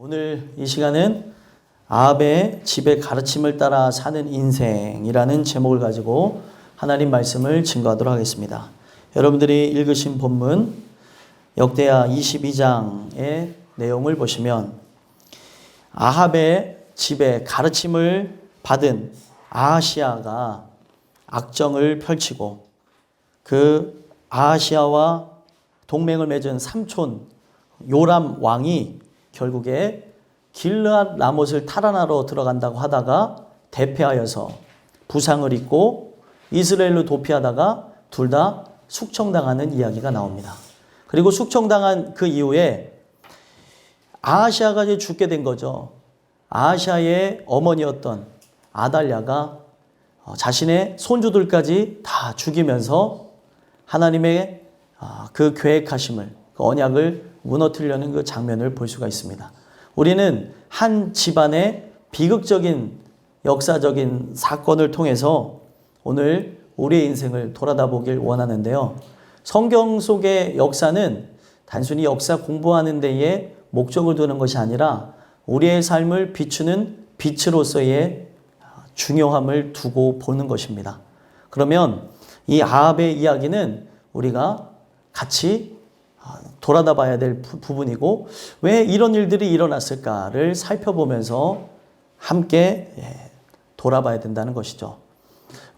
오늘 이 시간은 아합의 집의 가르침을 따라 사는 인생이라는 제목을 가지고 하나님 말씀을 증거하도록 하겠습니다. 여러분들이 읽으신 본문 역대하 22장의 내용을 보시면 아합의 집의 가르침을 받은 아하시아가 악정을 펼치고 그 아하시아와 동맹을 맺은 삼촌 요람 왕이 결국에 길르앗 라못을 탈환하러 들어간다고 하다가 대패하여서 부상을 입고 이스라엘로 도피하다가 둘 다 숙청당하는 이야기가 나옵니다. 그리고 숙청당한 그 이후에 아하시아가 이제 죽게 된 거죠. 아하시아의 어머니였던 아달랴가 자신의 손주들까지 다 죽이면서 하나님의 그 계획하심을, 그 언약을 무너뜨리려는 그 장면을 볼 수가 있습니다. 우리는 한 집안의 비극적인 역사적인 사건을 통해서 오늘 우리의 인생을 돌아다보길 원하는데요. 성경 속의 역사는 단순히 역사 공부하는 데에 목적을 두는 것이 아니라 우리의 삶을 비추는 빛으로서의 중요함을 두고 보는 것입니다. 그러면 이 아합의 이야기는 우리가 같이 돌아다 봐야 될 부분이고 왜 이런 일들이 일어났을까를 살펴보면서 함께 돌아봐야 된다는 것이죠.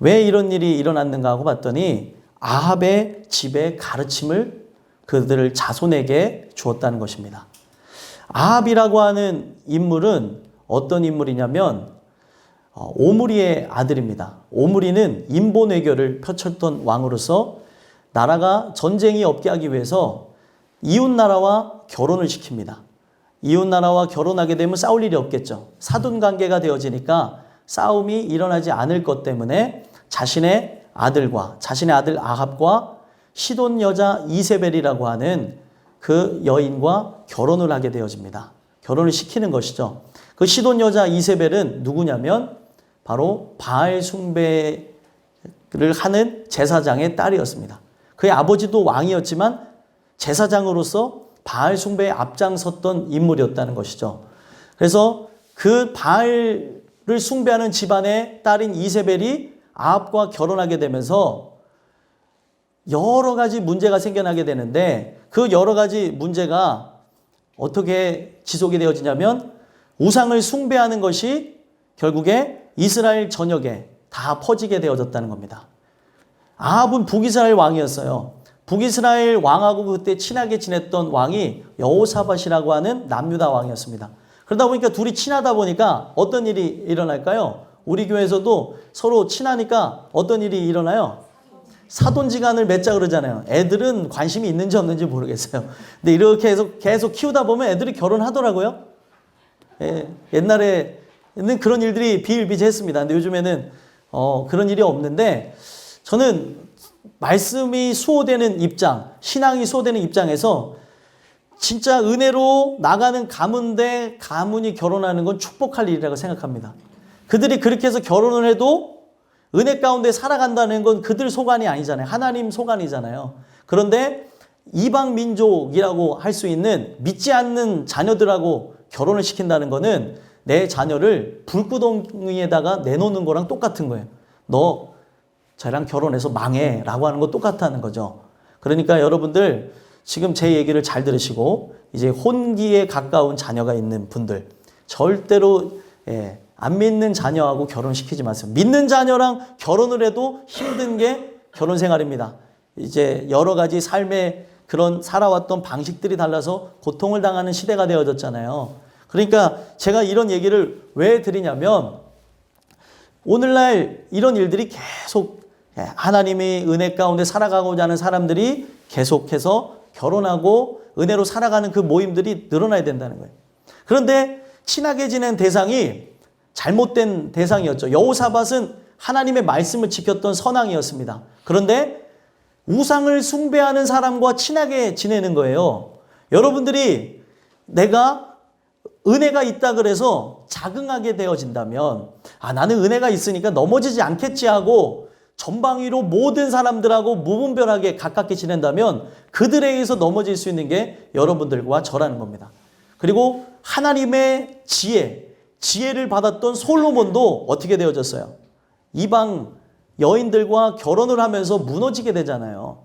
왜 이런 일이 일어났는가 하고 봤더니 아합의 집의 가르침을 그들을 자손에게 주었다는 것입니다. 아합이라고 하는 인물은 어떤 인물이냐면 오므리의 아들입니다. 오므리는 인본외교를 펼쳤던 왕으로서 나라가 전쟁이 없게 하기 위해서 이웃나라와 결혼을 시킵니다. 이웃나라와 결혼하게 되면 싸울 일이 없겠죠. 사돈관계가 되어지니까 싸움이 일어나지 않을 것 때문에 자신의 아들과 자신의 아들 아합과 시돈 여자 이세벨이라고 하는 그 여인과 결혼을 하게 되어집니다. 결혼을 시키는 것이죠. 그 시돈 여자 이세벨은 누구냐면 바로 바알 숭배를 하는 제사장의 딸이었습니다. 그의 아버지도 왕이었지만 제사장으로서 바알 숭배에 앞장섰던 인물이었다는 것이죠. 그래서 그 바알을 숭배하는 집안의 딸인 이세벨이 아합과 결혼하게 되면서 여러 가지 문제가 생겨나게 되는데 그 여러 가지 문제가 어떻게 지속이 되어지냐면 우상을 숭배하는 것이 결국에 이스라엘 전역에 다 퍼지게 되어졌다는 겁니다. 아합은 북이스라엘 왕이었어요. 북이스라엘 왕하고 그때 친하게 지냈던 왕이 여호사밧이라고 하는 남유다 왕이었습니다. 그러다 보니까 둘이 친하다 보니까 어떤 일이 일어날까요? 우리 교회에서도 서로 친하니까 어떤 일이 일어나요? 사돈지간을 맺자 그러잖아요. 애들은 관심이 있는지 없는지 모르겠어요. 근데 이렇게 해서 계속 키우다 보면 애들이 결혼하더라고요. 옛날에는 그런 일들이 비일비재했습니다. 근데 요즘에는 그런 일이 없는데 저는 말씀이 수호되는 입장, 신앙이 수호되는 입장에서 진짜 은혜로 나가는 가문대 가문이 결혼하는 건 축복할 일이라고 생각합니다. 그들이 그렇게 해서 결혼을 해도 은혜 가운데 살아간다는 건 그들 소관이 아니잖아요. 하나님 소관이잖아요. 그런데 이방 민족이라고 할 수 있는 믿지 않는 자녀들하고 결혼을 시킨다는 거는 내 자녀를 불구덩이에다가 내놓는 거랑 똑같은 거예요. 너 저랑 결혼해서 망해 라고 하는 거 똑같다는 거죠. 그러니까 여러분들 지금 제 얘기를 잘 들으시고 이제 혼기에 가까운 자녀가 있는 분들 절대로 안 믿는 자녀하고 결혼시키지 마세요. 믿는 자녀랑 결혼을 해도 힘든 게 결혼 생활입니다. 이제 여러 가지 삶의 그런 살아왔던 방식들이 달라서 고통을 당하는 시대가 되어졌잖아요. 그러니까 제가 이런 얘기를 왜 드리냐면 오늘날 이런 일들이 계속 하나님의 은혜 가운데 살아가고자 하는 사람들이 계속해서 결혼하고 은혜로 살아가는 그 모임들이 늘어나야 된다는 거예요. 그런데 친하게 지낸 대상이 잘못된 대상이었죠. 여호사밧은 하나님의 말씀을 지켰던 선왕이었습니다. 그런데 우상을 숭배하는 사람과 친하게 지내는 거예요. 여러분들이 내가 은혜가 있다 그래서 자긍하게 되어진다면 나는 은혜가 있으니까 넘어지지 않겠지 하고 전방위로 모든 사람들하고 무분별하게 가깝게 지낸다면 그들에 의해서 넘어질 수 있는 게 여러분들과 저라는 겁니다. 그리고 하나님의 지혜를 받았던 솔로몬도 어떻게 되어졌어요? 이방 여인들과 결혼을 하면서 무너지게 되잖아요.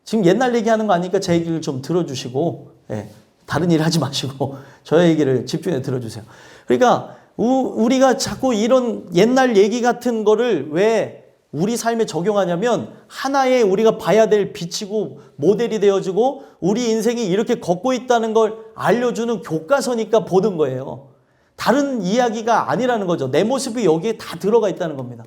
지금 옛날 얘기하는 거 아니니까 제 얘기를 좀 들어주시고, 다른 일 하지 마시고 저의 얘기를 집중해 들어주세요. 그러니까 우리가 자꾸 이런 옛날 얘기 같은 거를 왜 우리 삶에 적용하냐면 하나의 우리가 봐야 될 빛이고 모델이 되어지고 우리 인생이 이렇게 걷고 있다는 걸 알려주는 교과서니까 보는 거예요. 다른 이야기가 아니라는 거죠. 내 모습이 여기에 다 들어가 있다는 겁니다.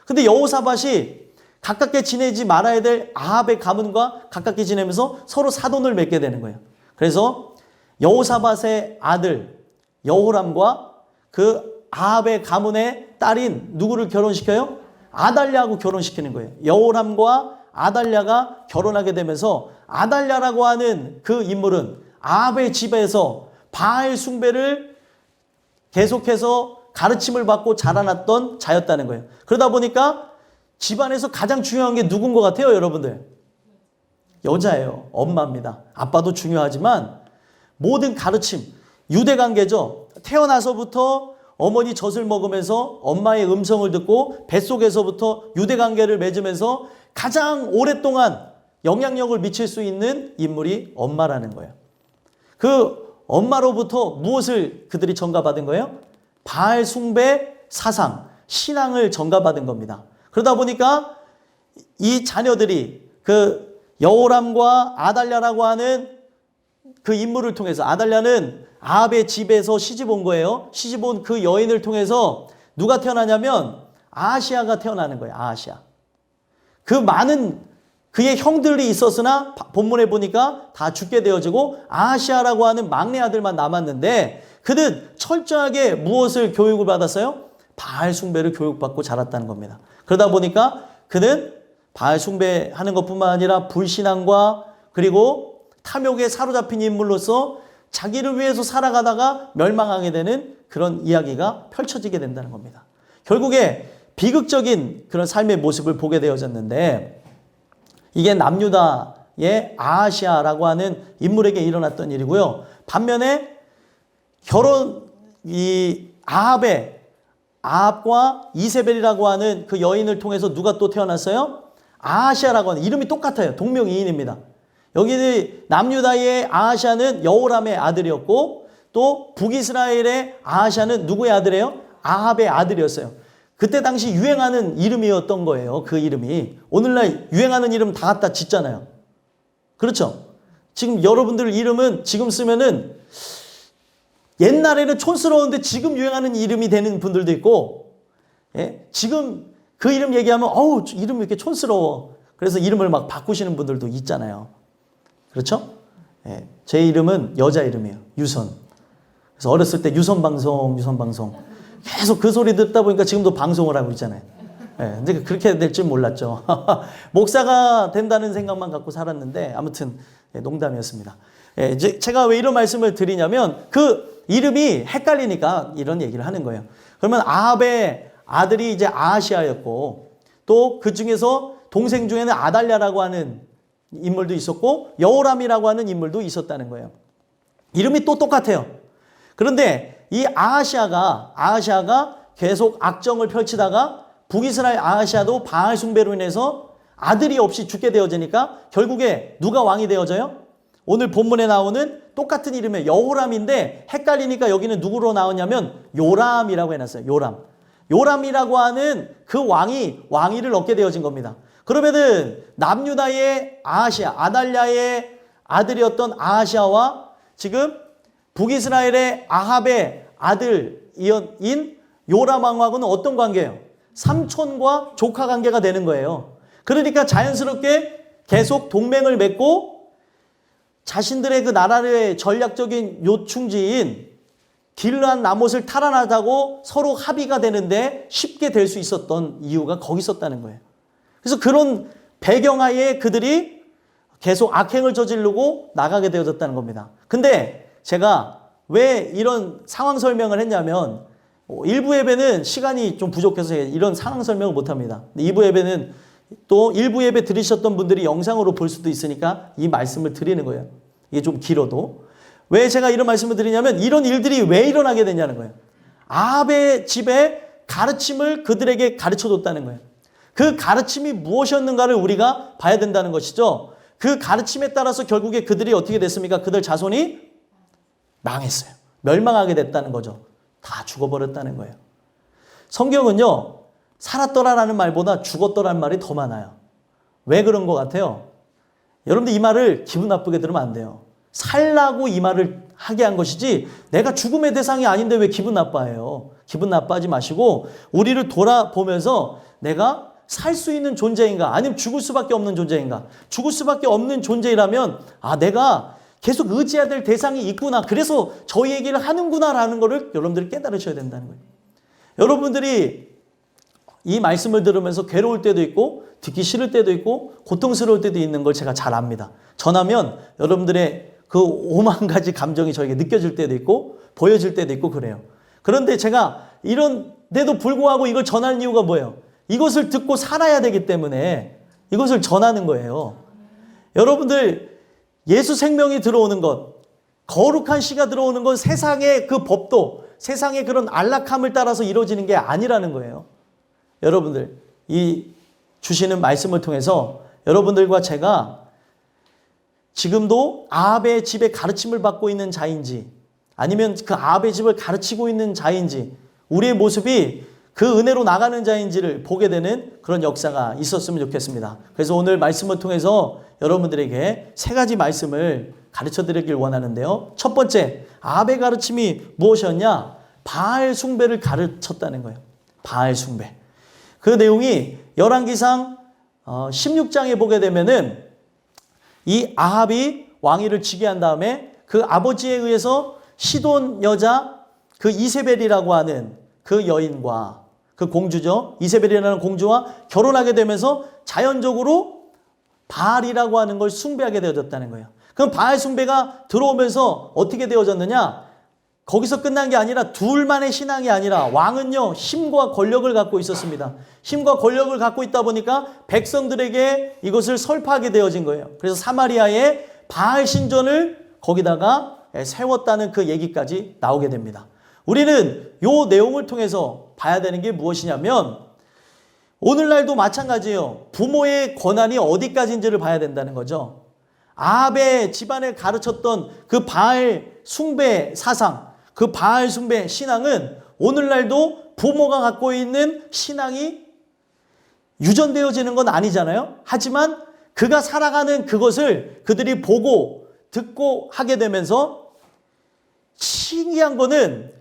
근데 여호사밧이 가깝게 지내지 말아야 될 아합의 가문과 가깝게 지내면서 서로 사돈을 맺게 되는 거예요. 그래서 여호사밧의 아들 여호람과 그 아합의 가문의 딸인 누구를 결혼시켜요? 아달랴하고 결혼시키는 거예요. 여호람과 아달랴가 결혼하게 되면서 아달랴라고 하는 그 인물은 아합의 집에서 바알 숭배를 계속해서 가르침을 받고 자라났던 자였다는 거예요. 그러다 보니까 집안에서 가장 중요한 게 누군 것 같아요, 여러분들? 여자예요. 엄마입니다. 아빠도 중요하지만 모든 가르침, 유대관계죠. 태어나서부터 어머니 젖을 먹으면서 엄마의 음성을 듣고 뱃속에서부터 유대관계를 맺으면서 가장 오랫동안 영향력을 미칠 수 있는 인물이 엄마라는 거예요. 그 엄마로부터 무엇을 그들이 전가받은 거예요? 바알 숭배 사상, 신앙을 전가받은 겁니다. 그러다 보니까 이 자녀들이 그 여호람과 아달랴라고 하는 그 인물을 통해서, 아달랴는 아합의 집에서 시집 온 거예요. 시집 온 그 여인을 통해서 누가 태어나냐면 아하시아가 태어나는 거예요. 아하시아. 그 많은 그의 형들이 있었으나 본문에 보니까 다 죽게 되어지고 아하시아라고 하는 막내 아들만 남았는데 그는 철저하게 무엇을 교육을 받았어요? 바알 숭배를 교육받고 자랐다는 겁니다. 그러다 보니까 그는 바알 숭배하는 것뿐만 아니라 불신앙과 그리고 탐욕에 사로잡힌 인물로서 자기를 위해서 살아가다가 멸망하게 되는 그런 이야기가 펼쳐지게 된다는 겁니다. 결국에 비극적인 그런 삶의 모습을 보게 되어졌는데 이게 남유다의 아하시아라고 하는 인물에게 일어났던 일이고요. 반면에 이 아합과 이세벨이라고 하는 그 여인을 통해서 누가 또 태어났어요? 아하시아라고 하는 이름이 똑같아요. 동명이인입니다. 여기 남유다의 아하시아는 여호람의 아들이었고 또 북이스라엘의 아하시아는 누구의 아들이에요? 아합의 아들이었어요. 그때 당시 유행하는 이름이었던 거예요. 그 이름이. 오늘날 유행하는 이름 다 갖다 짓잖아요. 그렇죠? 지금 여러분들 이름은 지금 쓰면은 옛날에는 촌스러운데 지금 유행하는 이름이 되는 분들도 있고, 지금 그 이름 얘기하면 어우 이름 왜 이렇게 촌스러워. 그래서 이름을 막 바꾸시는 분들도 있잖아요. 그렇죠? 제 이름은 여자 이름이에요. 유선. 그래서 어렸을 때 유선방송 계속 그 소리 듣다 보니까 지금도 방송을 하고 있잖아요. 근데 그렇게 될 줄 몰랐죠. 목사가 된다는 생각만 갖고 살았는데 아무튼 농담이었습니다. 제가 왜 이런 말씀을 드리냐면 그 이름이 헷갈리니까 이런 얘기를 하는 거예요. 그러면 아합의 아들이 이제 아하시아였고 또 그 중에서 동생 중에는 아달랴라고 하는 인물도 있었고 여호람이라고 하는 인물도 있었다는 거예요. 이름이 또 똑같아요. 그런데 이 아하시아가 계속 악정을 펼치다가 북이스라엘 아하시아도 바알 숭배로 인해서 아들이 없이 죽게 되어지니까 결국에 누가 왕이 되어져요? 오늘 본문에 나오는 똑같은 이름의 여호람인데 헷갈리니까 여기는 누구로 나오냐면 요람이라고 해놨어요. 요람이라고 하는 그 왕위를 얻게 되어진 겁니다. 그러면은 남유다의 아하시아, 아달랴의 아들이었던 아하시아와 지금 북이스라엘의 아합의 아들인 요람 왕하고는 어떤 관계예요? 삼촌과 조카 관계가 되는 거예요. 그러니까 자연스럽게 계속 동맹을 맺고 자신들의 그 나라의 전략적인 요충지인 길르한 라못을 탈환하자고 서로 합의가 되는데 쉽게 될 수 있었던 이유가 거기 있었다는 거예요. 그래서 그런 배경하에 그들이 계속 악행을 저지르고 나가게 되어졌다는 겁니다. 근데 제가 왜 이런 상황 설명을 했냐면 1부 예배는 시간이 좀 부족해서 이런 상황 설명을 못합니다. 2부 예배는 또 1부 예배 들으셨던 분들이 영상으로 볼 수도 있으니까 이 말씀을 드리는 거예요. 이게 좀 길어도. 왜 제가 이런 말씀을 드리냐면 이런 일들이 왜 일어나게 되냐는 거예요. 아합의 집에 가르침을 그들에게 가르쳐줬다는 거예요. 그 가르침이 무엇이었는가를 우리가 봐야 된다는 것이죠. 그 가르침에 따라서 결국에 그들이 어떻게 됐습니까? 그들 자손이 망했어요. 멸망하게 됐다는 거죠. 다 죽어버렸다는 거예요. 성경은요, 살았더라라는 말보다 죽었더라는 말이 더 많아요. 왜 그런 것 같아요? 여러분들 이 말을 기분 나쁘게 들으면 안 돼요. 살라고 이 말을 하게 한 것이지 내가 죽음의 대상이 아닌데 왜 기분 나빠해요? 기분 나빠하지 마시고 우리를 돌아보면서 내가 살 수 있는 존재인가? 아니면 죽을 수밖에 없는 존재인가? 죽을 수밖에 없는 존재라면 내가 계속 의지해야 될 대상이 있구나. 그래서 저 얘기를 하는구나라는 거를 여러분들이 깨달으셔야 된다는 거예요. 여러분들이 이 말씀을 들으면서 괴로울 때도 있고 듣기 싫을 때도 있고 고통스러울 때도 있는 걸 제가 잘 압니다. 전하면 여러분들의 그 5만 가지 감정이 저에게 느껴질 때도 있고 보여질 때도 있고 그래요. 그런데 제가 이런데도 불구하고 이걸 전하는 이유가 뭐예요? 이것을 듣고 살아야 되기 때문에 이것을 전하는 거예요. 여러분들 예수 생명이 들어오는 것, 거룩한 씨가 들어오는 건 세상의 그 법도 세상의 그런 안락함을 따라서 이루어지는 게 아니라는 거예요. 여러분들 이 주시는 말씀을 통해서 여러분들과 제가 지금도 아합의 집에 가르침을 받고 있는 자인지 아니면 그 아합의 집을 가르치고 있는 자인지 우리의 모습이 그 은혜로 나가는 자인지를 보게 되는 그런 역사가 있었으면 좋겠습니다. 그래서 오늘 말씀을 통해서 여러분들에게 세 가지 말씀을 가르쳐 드리길 원하는데요. 첫 번째, 아합의 가르침이 무엇이었냐? 바알 숭배를 가르쳤다는 거예요. 바알 숭배. 그 내용이 열왕기상 16장에 보게 되면은 이 아합이 왕위를 즉위한 다음에 그 아버지에 의해서 시돈 여자 그 이세벨이라고 하는 그 여인과 그 공주죠. 이세벨이라는 공주와 결혼하게 되면서 자연적으로 바알이라고 하는 걸 숭배하게 되어졌다는 거예요. 그럼 바알 숭배가 들어오면서 어떻게 되어졌느냐? 거기서 끝난 게 아니라 둘만의 신앙이 아니라 왕은요 힘과 권력을 갖고 있었습니다. 힘과 권력을 갖고 있다 보니까 백성들에게 이것을 설파하게 되어진 거예요. 그래서 사마리아에 바알 신전을 거기다가 세웠다는 그 얘기까지 나오게 됩니다. 우리는 이 내용을 통해서 봐야 되는 게 무엇이냐면 오늘날도 마찬가지예요. 부모의 권한이 어디까지인지를 봐야 된다는 거죠. 아합의 집안에 가르쳤던 그 바알 숭배 사상, 그 바알 숭배 신앙은 오늘날도 부모가 갖고 있는 신앙이 유전되어지는 건 아니잖아요. 하지만 그가 살아가는 그것을 그들이 보고 듣고 하게 되면서 신기한 거는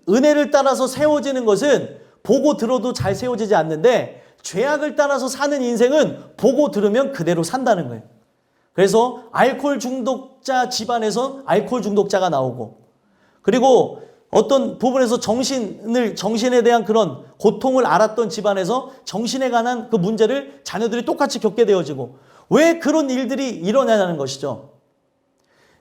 은혜를 따라서 세워지는 것은 보고 들어도 잘 세워지지 않는데 죄악을 따라서 사는 인생은 보고 들으면 그대로 산다는 거예요. 그래서 알코올 중독자 집안에서 알코올 중독자가 나오고 그리고 어떤 부분에서 정신에 대한 그런 고통을 알았던 집안에서 정신에 관한 그 문제를 자녀들이 똑같이 겪게 되어지고 왜 그런 일들이 일어나냐는 것이죠.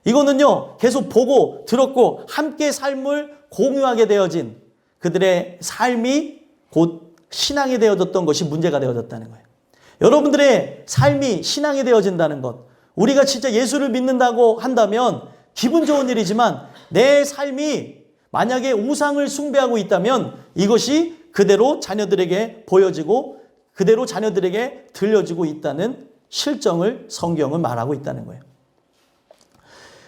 이거는요 계속 보고 들었고 함께 삶을 공유하게 되어진 그들의 삶이 곧 신앙이 되어졌던 것이 문제가 되어졌다는 거예요. 여러분들의 삶이 신앙이 되어진다는 것, 우리가 진짜 예수를 믿는다고 한다면 기분 좋은 일이지만 내 삶이 만약에 우상을 숭배하고 있다면 이것이 그대로 자녀들에게 보여지고 그대로 자녀들에게 들려지고 있다는 실정을 성경은 말하고 있다는 거예요.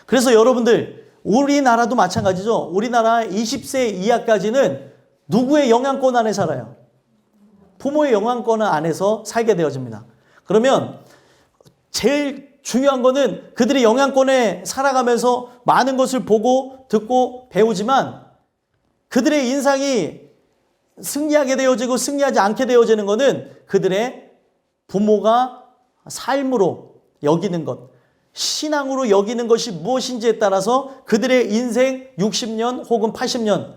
그래서 여러분들 우리나라도 마찬가지죠. 우리나라 20세 이하까지는 누구의 영향권 안에 살아요? 부모의 영향권 안에서 살게 되어집니다. 그러면 제일 중요한 거는 그들이 영향권에 살아가면서 많은 것을 보고 듣고 배우지만 그들의 인상이 승리하게 되어지고 승리하지 않게 되어지는 것은 그들의 부모가 삶으로 여기는 것, 신앙으로 여기는 것이 무엇인지에 따라서 그들의 인생 60년 혹은 80년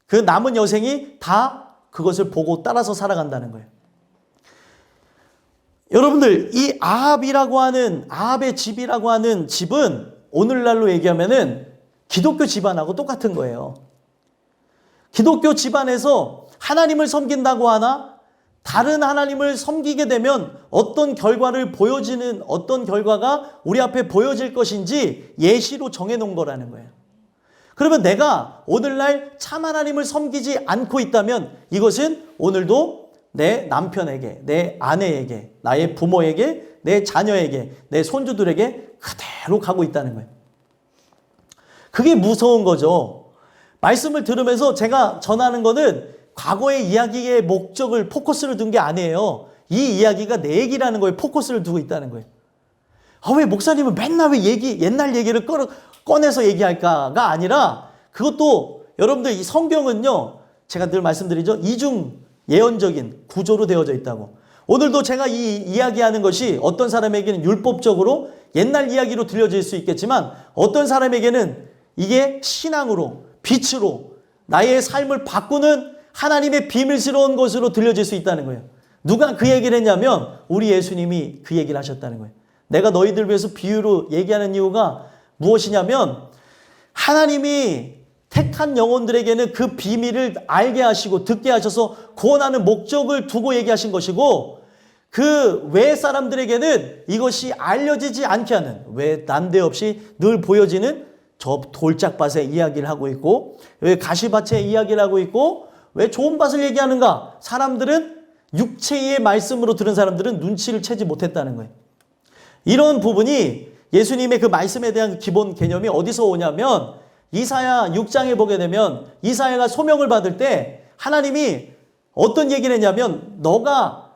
그 남은 여생이 다 그것을 보고 따라서 살아간다는 거예요. 여러분들 이 아합의 집이라고 하는 집은 오늘날로 얘기하면은 기독교 집안하고 똑같은 거예요. 기독교 집안에서 하나님을 섬긴다고 하나 다른 하나님을 섬기게 되면 어떤 결과를 보여지는, 어떤 결과가 우리 앞에 보여질 것인지 예시로 정해놓은 거라는 거예요. 그러면 내가 오늘날 참 하나님을 섬기지 않고 있다면 이것은 오늘도 내 남편에게, 내 아내에게, 나의 부모에게, 내 자녀에게, 내 손주들에게 그대로 가고 있다는 거예요. 그게 무서운 거죠. 말씀을 들으면서 제가 전하는 거는 과거의 이야기의 목적을, 포커스를 둔 게 아니에요. 이 이야기가 내 얘기라는 거에 포커스를 두고 있다는 거예요. 왜 목사님은 맨날 왜 옛날 얘기를 꺼내서 얘기할까가 아니라, 그것도 여러분들 이 성경은요, 제가 늘 말씀드리죠. 이중 예언적인 구조로 되어져 있다고. 오늘도 제가 이 이야기하는 것이 어떤 사람에게는 율법적으로 옛날 이야기로 들려질 수 있겠지만 어떤 사람에게는 이게 신앙으로, 빛으로 나의 삶을 바꾸는 하나님의 비밀스러운 것으로 들려질 수 있다는 거예요. 누가 그 얘기를 했냐면 우리 예수님이 그 얘기를 하셨다는 거예요. 내가 너희들 위해서 비유로 얘기하는 이유가 무엇이냐면 하나님이 택한 영혼들에게는 그 비밀을 알게 하시고 듣게 하셔서 구원하는 목적을 두고 얘기하신 것이고, 그 외 사람들에게는 이것이 알려지지 않게 하는, 왜 난데없이 늘 보여지는 저 돌짝밭의 이야기를 하고 있고, 왜 가시밭의 이야기를 하고 있고, 왜 좋은 밭을 얘기하는가? 사람들은 육체의 말씀으로 들은 사람들은 눈치를 채지 못했다는 거예요. 이런 부분이 예수님의 그 말씀에 대한 기본 개념이 어디서 오냐면 이사야 6장에 보게 되면 이사야가 소명을 받을 때 하나님이 어떤 얘기를 했냐면 너가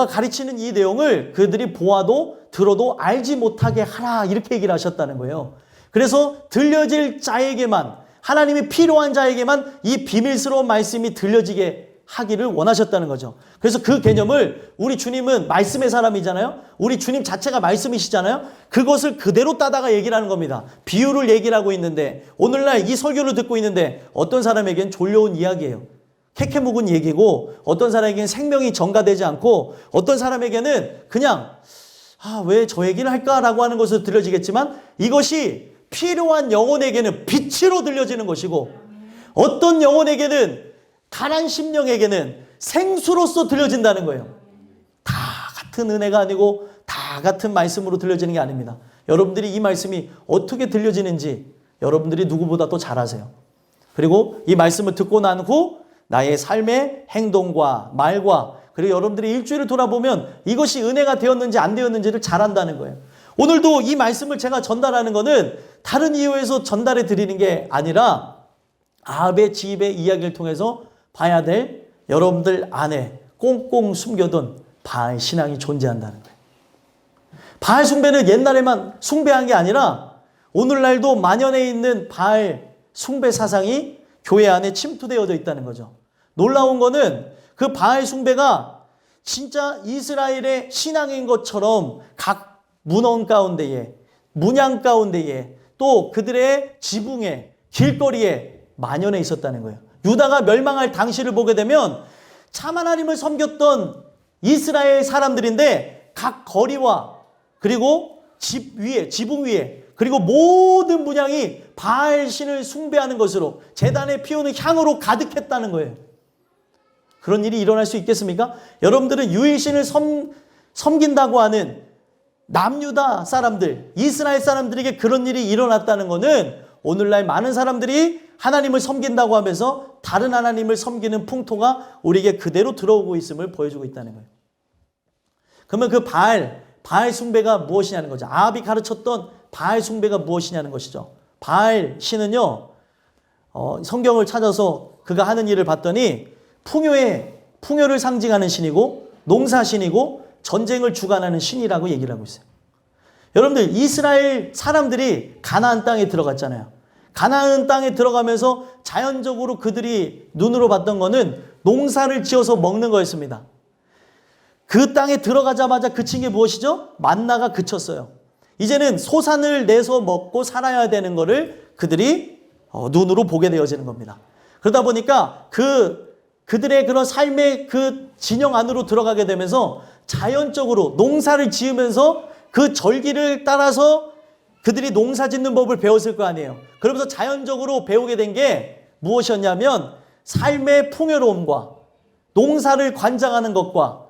가르치는 이 내용을 그들이 보아도 들어도 알지 못하게 하라, 이렇게 얘기를 하셨다는 거예요. 그래서 들려질 자에게만, 하나님이 필요한 자에게만 이 비밀스러운 말씀이 들려지게 하기를 원하셨다는 거죠. 그래서 그 개념을, 우리 주님은 말씀의 사람이잖아요. 우리 주님 자체가 말씀이시잖아요. 그것을 그대로 따다가 얘기를 하는 겁니다. 비유를 얘기를 하고 있는데, 오늘날 이 설교를 듣고 있는데 어떤 사람에겐 졸려온 이야기예요. 캐캐 묵은 얘기고, 어떤 사람에게는 생명이 전가되지 않고, 어떤 사람에게는 그냥 왜 저 얘기를 할까라고 하는 것으로 들려지겠지만, 이것이 필요한 영혼에게는 빛으로 들려지는 것이고, 어떤 영혼에게는, 가난 심령에게는 생수로서 들려진다는 거예요. 다 같은 은혜가 아니고 다 같은 말씀으로 들려지는 게 아닙니다. 여러분들이 이 말씀이 어떻게 들려지는지 여러분들이 누구보다도 잘 아세요. 그리고 이 말씀을 듣고 난 후 나의 삶의 행동과 말과, 그리고 여러분들이 일주일을 돌아보면 이것이 은혜가 되었는지 안 되었는지를 잘 안다는 거예요. 오늘도 이 말씀을 제가 전달하는 것은 다른 이유에서 전달해 드리는 게 아니라 아합의 집의 이야기를 통해서 봐야 될 여러분들 안에 꽁꽁 숨겨둔 바알 신앙이 존재한다는 거예요. 바알 숭배는 옛날에만 숭배한 게 아니라 오늘날도 만연해 있는 바알 숭배 사상이 교회 안에 침투되어져 있다는 거죠. 놀라운 거는 그 바알 숭배가 진짜 이스라엘의 신앙인 것처럼 각 문헌 가운데에, 문양 가운데에, 또 그들의 지붕에, 길거리에 만연해 있었다는 거예요. 유다가 멸망할 당시를 보게 되면 참 하나님을 섬겼던 이스라엘 사람들인데 각 거리와 그리고 집 위에, 지붕 위에, 그리고 모든 문양이 바알 신을 숭배하는 것으로, 제단에 피우는 향으로 가득했다는 거예요. 그런 일이 일어날 수 있겠습니까? 여러분들은 유일신을 섬긴다고 하는 남유다 사람들, 이스라엘 사람들에게 그런 일이 일어났다는 것은 오늘날 많은 사람들이 하나님을 섬긴다고 하면서 다른 하나님을 섬기는 풍토가 우리에게 그대로 들어오고 있음을 보여주고 있다는 거예요. 그러면 그 바알 숭배가 무엇이냐는 거죠. 아합이 가르쳤던 바알 숭배가 무엇이냐는 것이죠. 바알 신은요, 성경을 찾아서 그가 하는 일을 봤더니 풍요를 상징하는 신이고, 농사신이고, 전쟁을 주관하는 신이라고 얘기를 하고 있어요. 여러분들, 이스라엘 사람들이 가나안 땅에 들어갔잖아요. 가나안 땅에 들어가면서 자연적으로 그들이 눈으로 봤던 거는 농사를 지어서 먹는 거였습니다. 그 땅에 들어가자마자 그친 게 무엇이죠? 만나가 그쳤어요. 이제는 소산을 내서 먹고 살아야 되는 거를 그들이 눈으로 보게 되어지는 겁니다. 그러다 보니까 그들의 그런 삶의 그 진영 안으로 들어가게 되면서 자연적으로 농사를 지으면서 그 절기를 따라서 그들이 농사 짓는 법을 배웠을 거 아니에요. 그러면서 자연적으로 배우게 된 게 무엇이었냐면 삶의 풍요로움과 농사를 관장하는 것과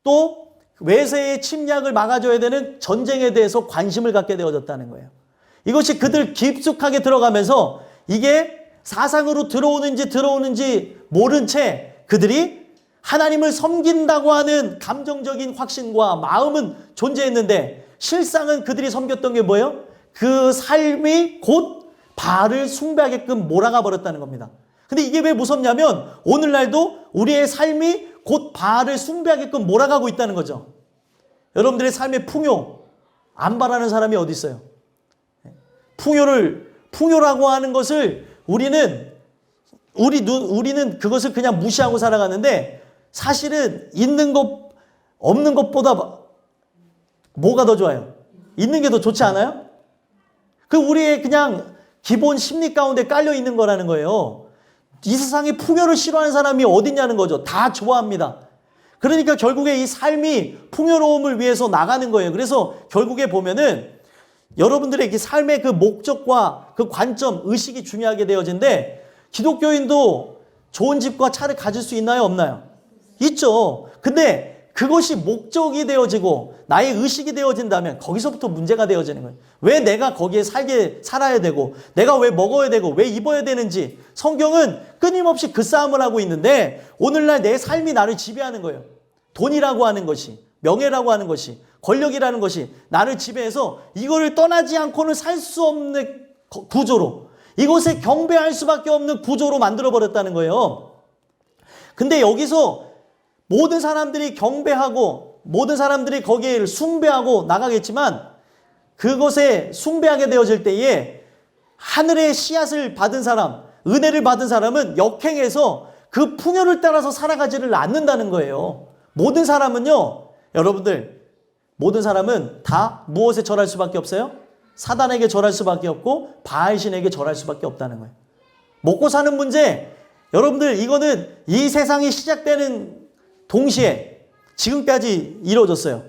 또 외세의 침략을 막아줘야 되는 전쟁에 대해서 관심을 갖게 되어졌다는 거예요. 이것이 그들 깊숙하게 들어가면서 이게 사상으로 들어오는지 모른 채 그들이 하나님을 섬긴다고 하는 감정적인 확신과 마음은 존재했는데 실상은 그들이 섬겼던 게 뭐예요? 그 삶이 곧 바알을 숭배하게끔 몰아가 버렸다는 겁니다. 근데 이게 왜 무섭냐면 오늘날도 우리의 삶이 곧 바알을 숭배하게끔 몰아가고 있다는 거죠. 여러분들의 삶의 풍요 안 바라는 사람이 어디 있어요? 풍요라고 하는 것을 우리는 그것을 그냥 무시하고 살아가는데 사실은 있는 것 없는 것보다 뭐가 더 좋아요? 있는 게 더 좋지 않아요? 그 우리의 그냥 기본 심리 가운데 깔려 있는 거라는 거예요. 이 세상에 풍요를 싫어하는 사람이 어딨냐는 거죠. 다 좋아합니다. 그러니까 결국에 이 삶이 풍요로움을 위해서 나가는 거예요. 그래서 결국에 보면은 여러분들의 이 삶의 그 목적과 그 관점, 의식이 중요하게 되어진데 기독교인도 좋은 집과 차를 가질 수 있나요? 없나요? 있죠. 근데 그것이 목적이 되어지고 나의 의식이 되어진다면 거기서부터 문제가 되어지는 거예요. 왜 내가 거기에 살아야 되고 내가 왜 먹어야 되고 왜 입어야 되는지 성경은 끊임없이 그 싸움을 하고 있는데 오늘날 내 삶이 나를 지배하는 거예요. 돈이라고 하는 것이, 명예라고 하는 것이, 권력이라는 것이 나를 지배해서 이거를 떠나지 않고는 살 수 없는 구조로, 이곳에 경배할 수밖에 없는 구조로 만들어버렸다는 거예요. 근데 여기서 모든 사람들이 경배하고 모든 사람들이 거기에 숭배하고 나가겠지만 그것에 숭배하게 되어질 때에 하늘의 씨앗을 받은 사람, 은혜를 받은 사람은 역행해서 그 풍요를 따라서 살아가지를 않는다는 거예요. 모든 사람은요, 여러분들, 모든 사람은 다 무엇에 절할 수밖에 없어요? 사단에게 절할 수밖에 없고 바알신에게 절할 수밖에 없다는 거예요. 먹고 사는 문제, 여러분들 이거는 이 세상이 시작되는 동시에 지금까지 이루어졌어요.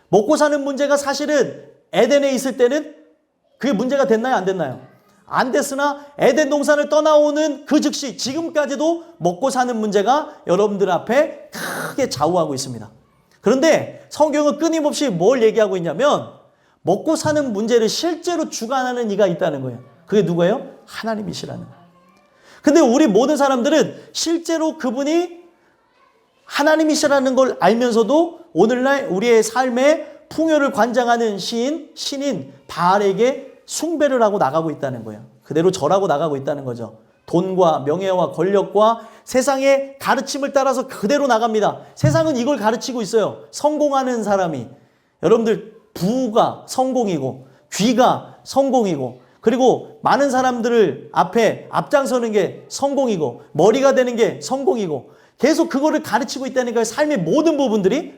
먹고 사는 문제가 사실은 에덴에 있을 때는 그게 문제가 됐나요? 안 됐나요? 안 됐으나 에덴 동산을 떠나오는 그 즉시 지금까지도 먹고 사는 문제가 여러분들 앞에 크게 좌우하고 있습니다. 그런데 성경은 끊임없이 뭘 얘기하고 있냐면 먹고 사는 문제를 실제로 주관하는 이가 있다는 거예요. 그게 누구예요? 하나님이시라는 거예요. 근데 우리 모든 사람들은 실제로 그분이 하나님이시라는 걸 알면서도 오늘날 우리의 삶에 풍요를 관장하는 신인 바알에게 숭배를 하고 나가고 있다는 거예요. 그대로 절하고 나가고 있다는 거죠. 돈과 명예와 권력과 세상의 가르침을 따라서 그대로 나갑니다. 세상은 이걸 가르치고 있어요. 성공하는 사람이, 여러분들 부가 성공이고 귀가 성공이고 그리고 많은 사람들을 앞에 앞장서는 게 성공이고 머리가 되는 게 성공이고 계속 그거를 가르치고 있다니까요. 삶의 모든 부분들이.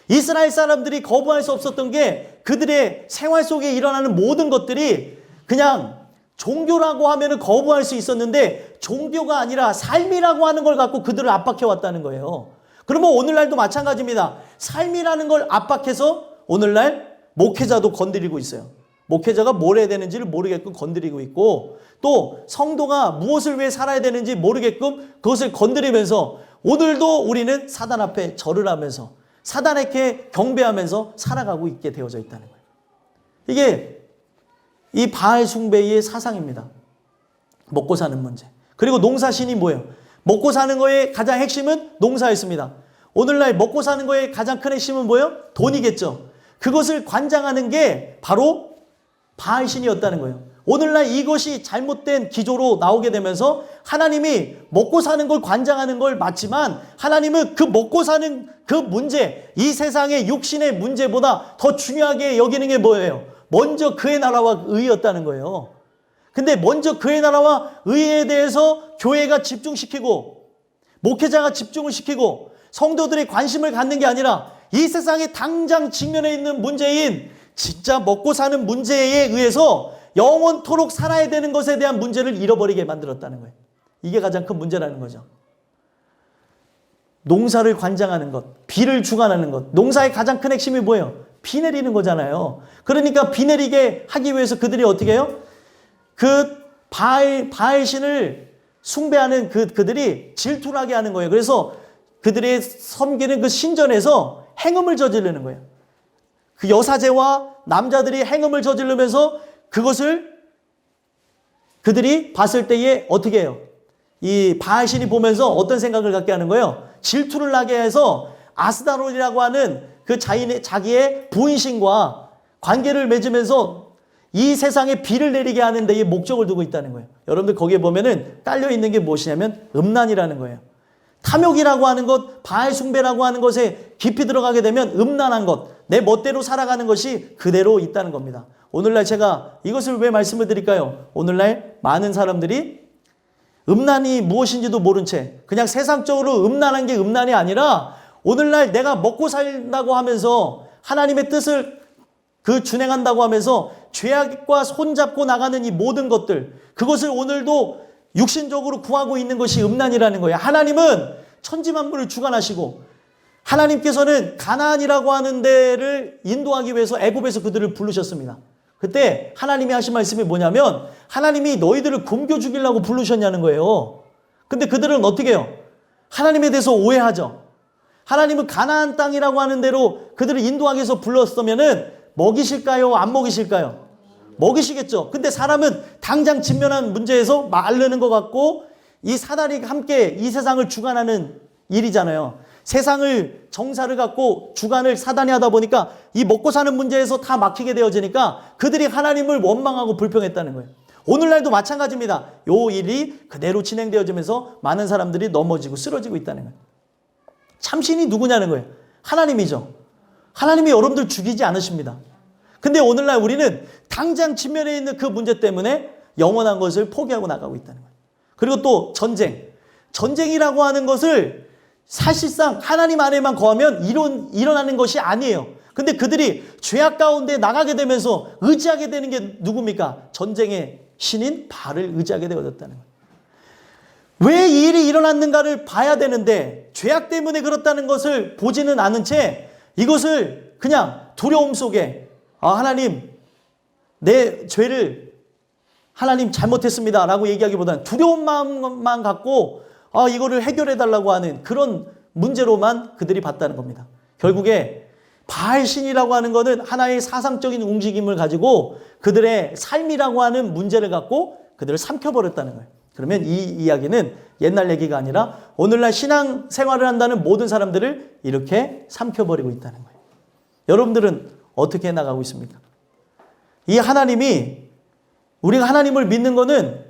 이스라엘 사람들이 거부할 수 없었던 게 그들의 생활 속에 일어나는 모든 것들이 그냥 종교라고 하면 거부할 수 있었는데 종교가 아니라 삶이라고 하는 걸 갖고 그들을 압박해 왔다는 거예요. 그러면 오늘날도 마찬가지입니다. 삶이라는 걸 압박해서 오늘날 목회자도 건드리고 있어요. 목회자가 뭘 해야 되는지를 모르게끔 건드리고 있고 또 성도가 무엇을 위해 살아야 되는지 모르게끔 그것을 건드리면서 오늘도 우리는 사단 앞에 절을 하면서 사단에게 경배하면서 살아가고 있게 되어져 있다는 거예요. 이게 이 바알 숭배의 사상입니다. 먹고 사는 문제. 그리고 농사신이 뭐예요? 먹고 사는 거의 가장 핵심은 농사였습니다. 오늘날 먹고 사는 거의 가장 큰 핵심은 뭐예요? 돈이겠죠. 그것을 관장하는 게 바로 바알신이었다는 거예요. 오늘날 이것이 잘못된 기조로 나오게 되면서 하나님이 먹고 사는 걸 관장하는 걸 맞지만 하나님은 그 먹고 사는 그 문제, 이 세상의 육신의 문제보다 더 중요하게 여기는 게 뭐예요? 먼저 그의 나라와 의였다는 거예요. 근데 먼저 그의 나라와 의에 대해서 교회가 집중시키고 목회자가 집중을 시키고 성도들이 관심을 갖는 게 아니라 이 세상에 당장 직면해 있는 문제인 진짜 먹고 사는 문제에 의해서 영원토록 살아야 되는 것에 대한 문제를 잃어버리게 만들었다는 거예요. 이게 가장 큰 문제라는 거죠. 농사를 관장하는 것, 비를 주관하는 것. 농사의 가장 큰 핵심이 뭐예요? 비 내리는 거잖아요. 그러니까 비 내리게 하기 위해서 그들이 어떻게 해요? 그 바알신을 숭배하는 그들이 질투나게 하는 거예요. 그래서 그들의 섬기는 그 신전에서 행음을 저지르는 거예요. 그 여사제와 남자들이 행음을 저지르면서 그것을 그들이 봤을 때에 어떻게 해요? 이 바알신이 보면서 어떤 생각을 갖게 하는 거예요? 질투를 나게 해서 아스다롯이라고 하는 그 자기의 부인신과 관계를 맺으면서 이 세상에 비를 내리게 하는 데에 목적을 두고 있다는 거예요. 여러분들 거기에 보면은 깔려 있는 게 무엇이냐면 음란이라는 거예요. 탐욕이라고 하는 것, 바알 숭배라고 하는 것에 깊이 들어가게 되면 음란한 것, 내 멋대로 살아가는 것이 그대로 있다는 겁니다. 오늘날 제가 이것을 왜 말씀을 드릴까요? 오늘날 많은 사람들이 음란이 무엇인지도 모른 채 그냥 세상적으로 음란한 게 음란이 아니라 오늘날 내가 먹고 살다고 하면서 하나님의 뜻을 준행한다고 하면서 죄악과 손잡고 나가는 이 모든 것들, 그것을 오늘도 육신적으로 구하고 있는 것이 음란이라는 거예요. 하나님은 천지만물을 주관하시고 하나님께서는 가나안이라고 하는 데를 인도하기 위해서 애굽에서 그들을 부르셨습니다. 그때 하나님이 하신 말씀이 뭐냐면 하나님이 너희들을 굶겨 죽이려고 부르셨냐는 거예요. 근데 그들은 어떻게 해요? 하나님에 대해서 오해하죠. 하나님은 가나안 땅이라고 하는 대로 그들을 인도하기 위해서 불렀으면은 먹이실까요? 안 먹이실까요? 먹이시겠죠. 근데 사람은 당장 직면한 문제에서 마르는 것 같고 이 사단이 함께 이 세상을 주관하는 일이잖아요. 세상을 정사를 갖고 주관을 사단이 하다 보니까 이 먹고 사는 문제에서 다 막히게 되어지니까 그들이 하나님을 원망하고 불평했다는 거예요. 오늘날도 마찬가지입니다. 요 일이 그대로 진행되어지면서 많은 사람들이 넘어지고 쓰러지고 있다는 거예요. 참신이 누구냐는 거예요. 하나님이죠. 하나님이 여러분들 죽이지 않으십니다. 근데 오늘날 우리는 당장 직면에 있는 그 문제 때문에 영원한 것을 포기하고 나가고 있다는 거예요. 그리고 또 전쟁이라고 하는 것을 사실상 하나님 안에만 거하면 일어나는 것이 아니에요. 근데 그들이 죄악 가운데 나가게 되면서 의지하게 되는 게 누굽니까? 전쟁의 신인 바알을 의지하게 되어졌다는 거예요. 왜 이 일이 일어났는가를 봐야 되는데 죄악 때문에 그렇다는 것을 보지는 않은 채 이것을 그냥 두려움 속에 하나님 내 죄를 하나님 잘못했습니다 라고 얘기하기보다는 두려운 마음만 갖고 이거를 해결해 달라고 하는 그런 문제로만 그들이 봤다는 겁니다. 결국에 바알신이라고 하는 것은 하나의 사상적인 움직임을 가지고 그들의 삶이라고 하는 문제를 갖고 그들을 삼켜버렸다는 거예요. 그러면 이 이야기는 옛날 얘기가 아니라 오늘날 신앙 생활을 한다는 모든 사람들을 이렇게 삼켜버리고 있다는 거예요. 여러분들은 어떻게 나가고 있습니까? 이 하나님이 우리가 하나님을 믿는 거는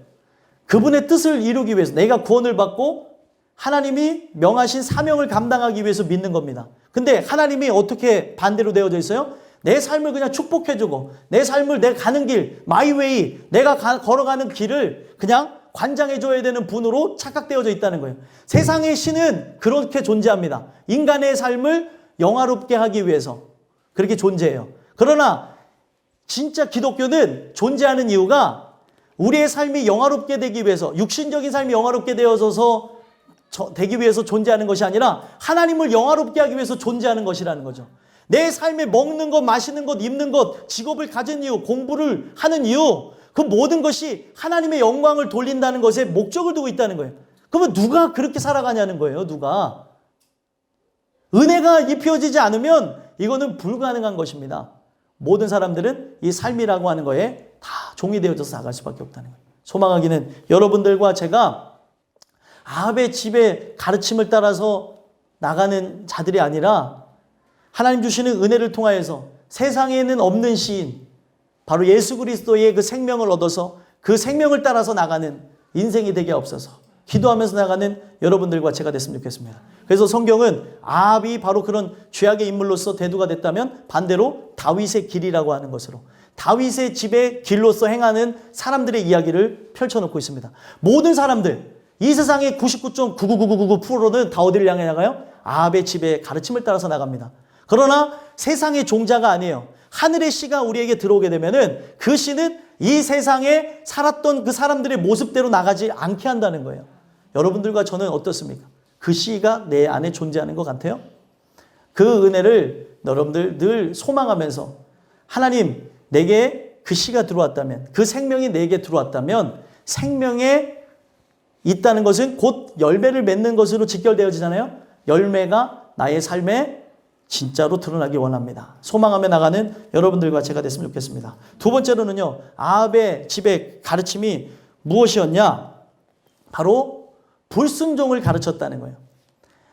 그분의 뜻을 이루기 위해서 내가 구원을 받고 하나님이 명하신 사명을 감당하기 위해서 믿는 겁니다. 근데 하나님이 어떻게 반대로 되어져 있어요? 내 삶을 그냥 축복해주고 내 삶을 내가 가는 길, 마이웨이, 내가 걸어가는 길을 그냥 관장해줘야 되는 분으로 착각되어져 있다는 거예요. 세상의 신은 그렇게 존재합니다. 인간의 삶을 영화롭게 하기 위해서 그렇게 존재해요. 그러나 진짜 기독교는 존재하는 이유가 우리의 삶이 영화롭게 되기 위해서, 육신적인 삶이 영화롭게 되기 위해서 존재하는 것이 아니라 하나님을 영화롭게 하기 위해서 존재하는 것이라는 거죠. 내 삶에 먹는 것, 마시는 것, 입는 것, 직업을 가진 이유, 공부를 하는 이유, 그 모든 것이 하나님의 영광을 돌린다는 것에 목적을 두고 있다는 거예요. 그러면 누가 그렇게 살아가냐는 거예요. 누가. 은혜가 입혀지지 않으면 이거는 불가능한 것입니다. 모든 사람들은 이 삶이라고 하는 거에 다 종이 되어져서 나갈 수밖에 없다는 거예요. 소망하기는 여러분들과 제가 아합의 집의 가르침을 따라서 나가는 자들이 아니라 하나님 주시는 은혜를 통하여서 세상에는 없는 시인 바로 예수 그리스도의 그 생명을 얻어서 그 생명을 따라서 나가는 인생이 되게 없어서 기도하면서 나가는 여러분들과 제가 됐으면 좋겠습니다. 그래서 성경은 아합이 바로 그런 죄악의 인물로서 대두가 됐다면 반대로 다윗의 길이라고 하는 것으로 다윗의 집의 길로서 행하는 사람들의 이야기를 펼쳐놓고 있습니다. 모든 사람들, 이 세상의 99.99999%는 다 어디를 향해 나가요? 아합의 집의 가르침을 따라서 나갑니다. 그러나 세상의 종자가 아니에요. 하늘의 씨가 우리에게 들어오게 되면은 그 씨는 이 세상에 살았던 그 사람들의 모습대로 나가지 않게 한다는 거예요. 여러분들과 저는 어떻습니까? 그 씨가 내 안에 존재하는 것 같아요? 그 은혜를 여러분들 늘 소망하면서 하나님 내게 그 씨가 들어왔다면, 그 생명이 내게 들어왔다면 생명에 있다는 것은 곧 열매를 맺는 것으로 직결되어지잖아요. 열매가 나의 삶에 진짜로 드러나기 원합니다. 소망하며 나가는 여러분들과 제가 됐으면 좋겠습니다. 두 번째로는요, 아합의 집의 가르침이 무엇이었냐? 바로 불순종을 가르쳤다는 거예요.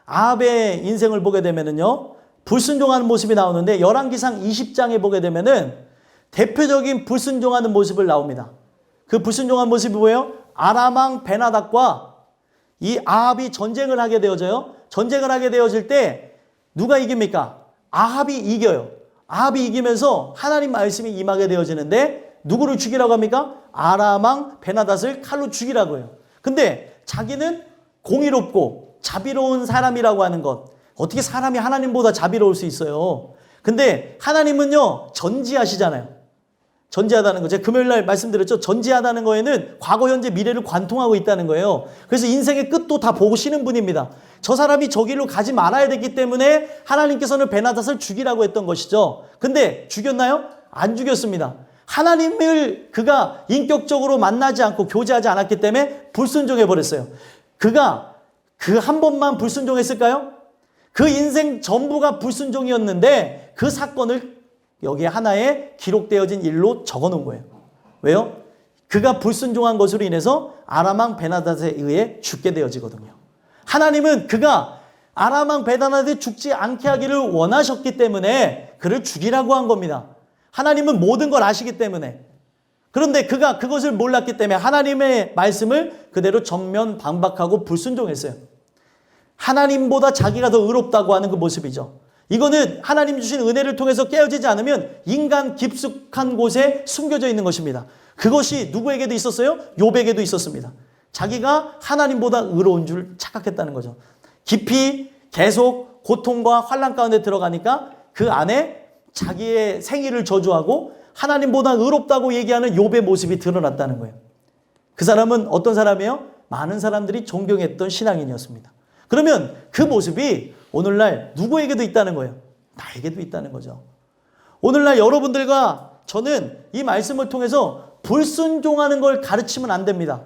아합의 인생을 보게 되면은요, 불순종하는 모습이 나오는데 열왕기상 20장에 보게 되면은 대표적인 불순종하는 모습을 나옵니다. 그 불순종한 모습이 뭐예요? 아람 왕 베나닥과 이 아합이 전쟁을 하게 되어져요. 전쟁을 하게 되어질 때 누가 이깁니까? 아합이 이겨요. 아합이 이기면서 하나님 말씀이 임하게 되어지는데 누구를 죽이라고 합니까? 아람 왕 베나닷을 칼로 죽이라고 해요. 근데 자기는 공의롭고 자비로운 사람이라고 하는 것. 어떻게 사람이 하나님보다 자비로울 수 있어요? 근데 하나님은요, 전지하시잖아요. 전지하다는 거. 제가 금요일날 말씀드렸죠. 전지하다는 거에는 과거, 현재, 미래를 관통하고 있다는 거예요. 그래서 인생의 끝도 다 보시는 분입니다. 저 사람이 저 길로 가지 말아야 됐기 때문에 하나님께서는 베나닷을 죽이라고 했던 것이죠. 근데 죽였나요? 안 죽였습니다. 하나님을 그가 인격적으로 만나지 않고 교제하지 않았기 때문에 불순종해버렸어요. 그가 그 한 번만 불순종했을까요? 그 인생 전부가 불순종이었는데 그 사건을 여기에 하나의 기록되어진 일로 적어놓은 거예요. 왜요? 그가 불순종한 것으로 인해서 아람 왕 베나닷에 의해 죽게 되어지거든요. 하나님은 그가 아람 왕 베나닷이 죽지 않게 하기를 원하셨기 때문에 그를 죽이라고 한 겁니다. 하나님은 모든 걸 아시기 때문에. 그런데 그가 그것을 몰랐기 때문에 하나님의 말씀을 그대로 전면 반박하고 불순종했어요. 하나님보다 자기가 더 의롭다고 하는 그 모습이죠. 이거는 하나님 주신 은혜를 통해서 깨어지지 않으면 인간 깊숙한 곳에 숨겨져 있는 것입니다. 그것이 누구에게도 있었어요? 욥에게도 있었습니다. 자기가 하나님보다 의로운 줄 착각했다는 거죠. 깊이 계속 고통과 환난 가운데 들어가니까 그 안에 자기의 생일을 저주하고 하나님보다 의롭다고 얘기하는 욥의 모습이 드러났다는 거예요. 그 사람은 어떤 사람이에요? 많은 사람들이 존경했던 신앙인이었습니다. 그러면 그 모습이 오늘날 누구에게도 있다는 거예요? 나에게도 있다는 거죠. 오늘날 여러분들과 저는 이 말씀을 통해서 불순종하는 걸 가르치면 안 됩니다.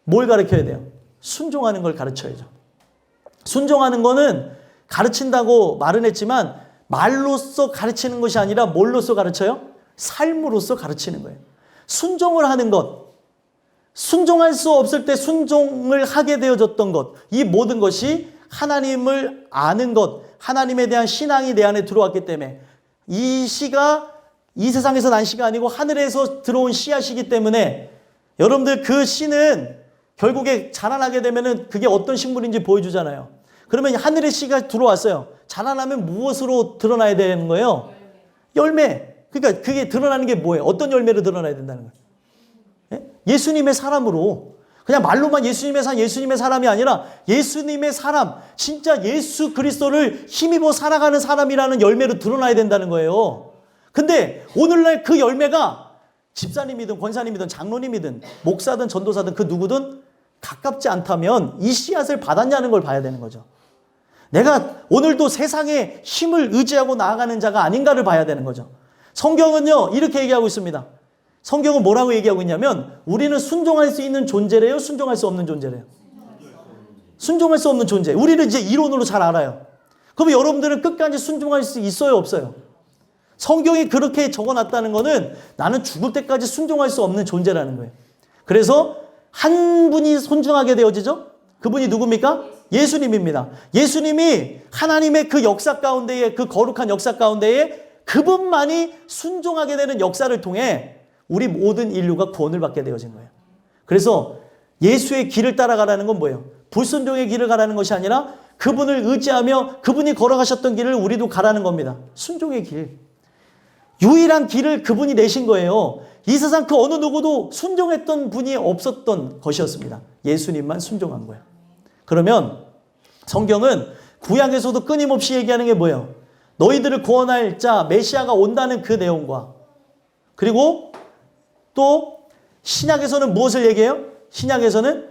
뭘 가르쳐야 돼요? 순종하는 걸 가르쳐야죠. 순종하는 거는 가르친다고 말은 했지만 말로써 가르치는 것이 아니라 뭘로써 가르쳐요? 삶으로써 가르치는 거예요. 순종을 하는 것, 순종할 수 없을 때 순종을 하게 되어졌던 것, 이 모든 것이 하나님을 아는 것, 하나님에 대한 신앙이 내 안에 들어왔기 때문에 이 씨가 이 세상에서 난 씨가 아니고 하늘에서 들어온 씨앗이기 때문에 여러분들 그 씨는 결국에 자라나게 되면은 그게 어떤 식물인지 보여주잖아요. 그러면 하늘의 씨가 들어왔어요. 자라나면 무엇으로 드러나야 되는 거예요? 열매. 그러니까 그게 드러나는 게 뭐예요? 어떤 열매로 드러나야 된다는 거예요? 예수님의 사람으로. 그냥 말로만 예수님의 사람이 아니라 예수님의 사람, 진짜 예수 그리스도를 힘입어 살아가는 사람이라는 열매로 드러나야 된다는 거예요. 근데 오늘날 그 열매가 집사님이든 권사님이든 장로님이든 목사든 전도사든 그 누구든 가깝지 않다면 이 씨앗을 받았냐는 걸 봐야 되는 거죠. 내가 오늘도 세상에 힘을 의지하고 나아가는 자가 아닌가를 봐야 되는 거죠. 성경은요, 이렇게 얘기하고 있습니다. 성경은 뭐라고 얘기하고 있냐면 우리는 순종할 수 있는 존재래요? 순종할 수 없는 존재래요? 순종할 수 없는 존재. 우리는 이제 이론으로 잘 알아요. 그럼 여러분들은 끝까지 순종할 수 있어요? 없어요? 성경이 그렇게 적어놨다는 거는 나는 죽을 때까지 순종할 수 없는 존재라는 거예요. 그래서 한 분이 순종하게 되어지죠? 그분이 누굽니까? 예수님입니다. 예수님이 하나님의 그 역사 가운데에, 그 거룩한 역사 가운데에 그분만이 순종하게 되는 역사를 통해 우리 모든 인류가 구원을 받게 되어진 거예요. 그래서 예수의 길을 따라가라는 건 뭐예요? 불순종의 길을 가라는 것이 아니라 그분을 의지하며 그분이 걸어가셨던 길을 우리도 가라는 겁니다. 순종의 길. 유일한 길을 그분이 내신 거예요. 이 세상 그 어느 누구도 순종했던 분이 없었던 것이었습니다. 예수님만 순종한 거예요. 그러면 성경은 구약에서도 끊임없이 얘기하는 게 뭐예요? 너희들을 구원할 자 메시아가 온다는 그 내용과 그리고 또 신약에서는 무엇을 얘기해요? 신약에서는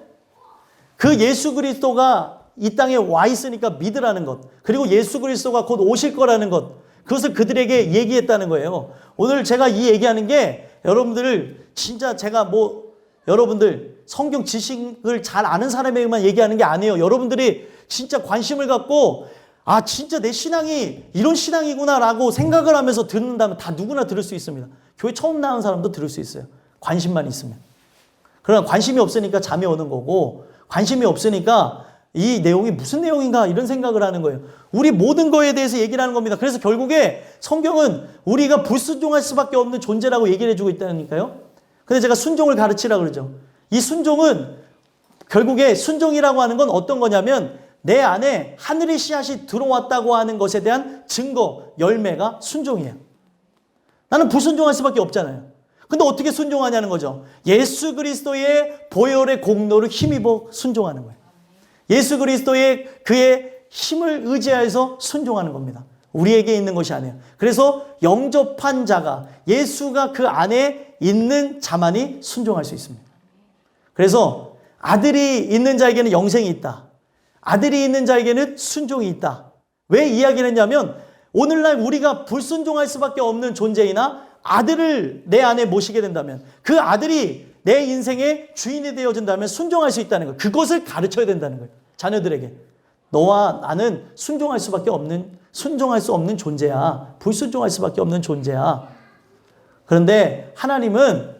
그 예수 그리스도가 이 땅에 와 있으니까 믿으라는 것, 그리고 예수 그리스도가 곧 오실 거라는 것, 그것을 그들에게 얘기했다는 거예요. 오늘 제가 이 얘기하는 게 여러분들을 진짜 제가 여러분들 성경 지식을 잘 아는 사람에게만 얘기하는 게 아니에요. 여러분들이 진짜 관심을 갖고 아 진짜 내 신앙이 이런 신앙이구나라고 생각을 하면서 듣는다면 다 누구나 들을 수 있습니다. 교회 처음 나온 사람도 들을 수 있어요. 관심만 있으면. 그러나 관심이 없으니까 잠이 오는 거고 관심이 없으니까 이 내용이 무슨 내용인가 이런 생각을 하는 거예요. 우리 모든 거에 대해서 얘기를 하는 겁니다. 그래서 결국에 성경은 우리가 불순종할 수밖에 없는 존재라고 얘기를 해주고 있다니까요. 근데 제가 순종을 가르치라고 그러죠. 이 순종은 결국에 순종이라고 하는 건 어떤 거냐면 내 안에 하늘의 씨앗이 들어왔다고 하는 것에 대한 증거, 열매가 순종이에요. 나는 불순종할 수밖에 없잖아요. 근데 어떻게 순종하냐는 거죠. 예수 그리스도의 보혈의 공로를 힘입어 순종하는 거예요. 예수 그리스도의 그의 힘을 의지하여서 순종하는 겁니다. 우리에게 있는 것이 아니에요. 그래서 영접한 자가 예수가 그 안에 있는 자만이 순종할 수 있습니다. 그래서 아들이 있는 자에게는 영생이 있다. 아들이 있는 자에게는 순종이 있다. 왜 이야기를 했냐면 오늘날 우리가 불순종할 수밖에 없는 존재이나 아들을 내 안에 모시게 된다면 그 아들이 내 인생의 주인이 되어준다면 순종할 수 있다는 거예요. 그것을 가르쳐야 된다는 거예요. 자녀들에게. 너와 나는 순종할 수 없는 존재야. 불순종할 수밖에 없는 존재야. 그런데 하나님은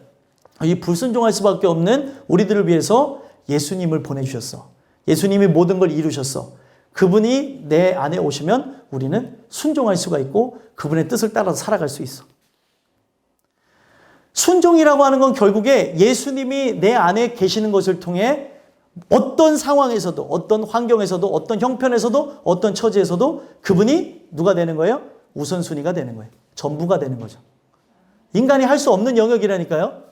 이 불순종할 수밖에 없는 우리들을 위해서 예수님을 보내주셨어. 예수님이 모든 걸 이루셨어. 그분이 내 안에 오시면 우리는 순종할 수가 있고 그분의 뜻을 따라서 살아갈 수 있어. 순종이라고 하는 건 결국에 예수님이 내 안에 계시는 것을 통해 어떤 상황에서도 어떤 환경에서도 어떤 형편에서도 어떤 처지에서도 그분이 누가 되는 거예요? 우선순위가 되는 거예요. 전부가 되는 거죠. 인간이 할 수 없는 영역이라니까요.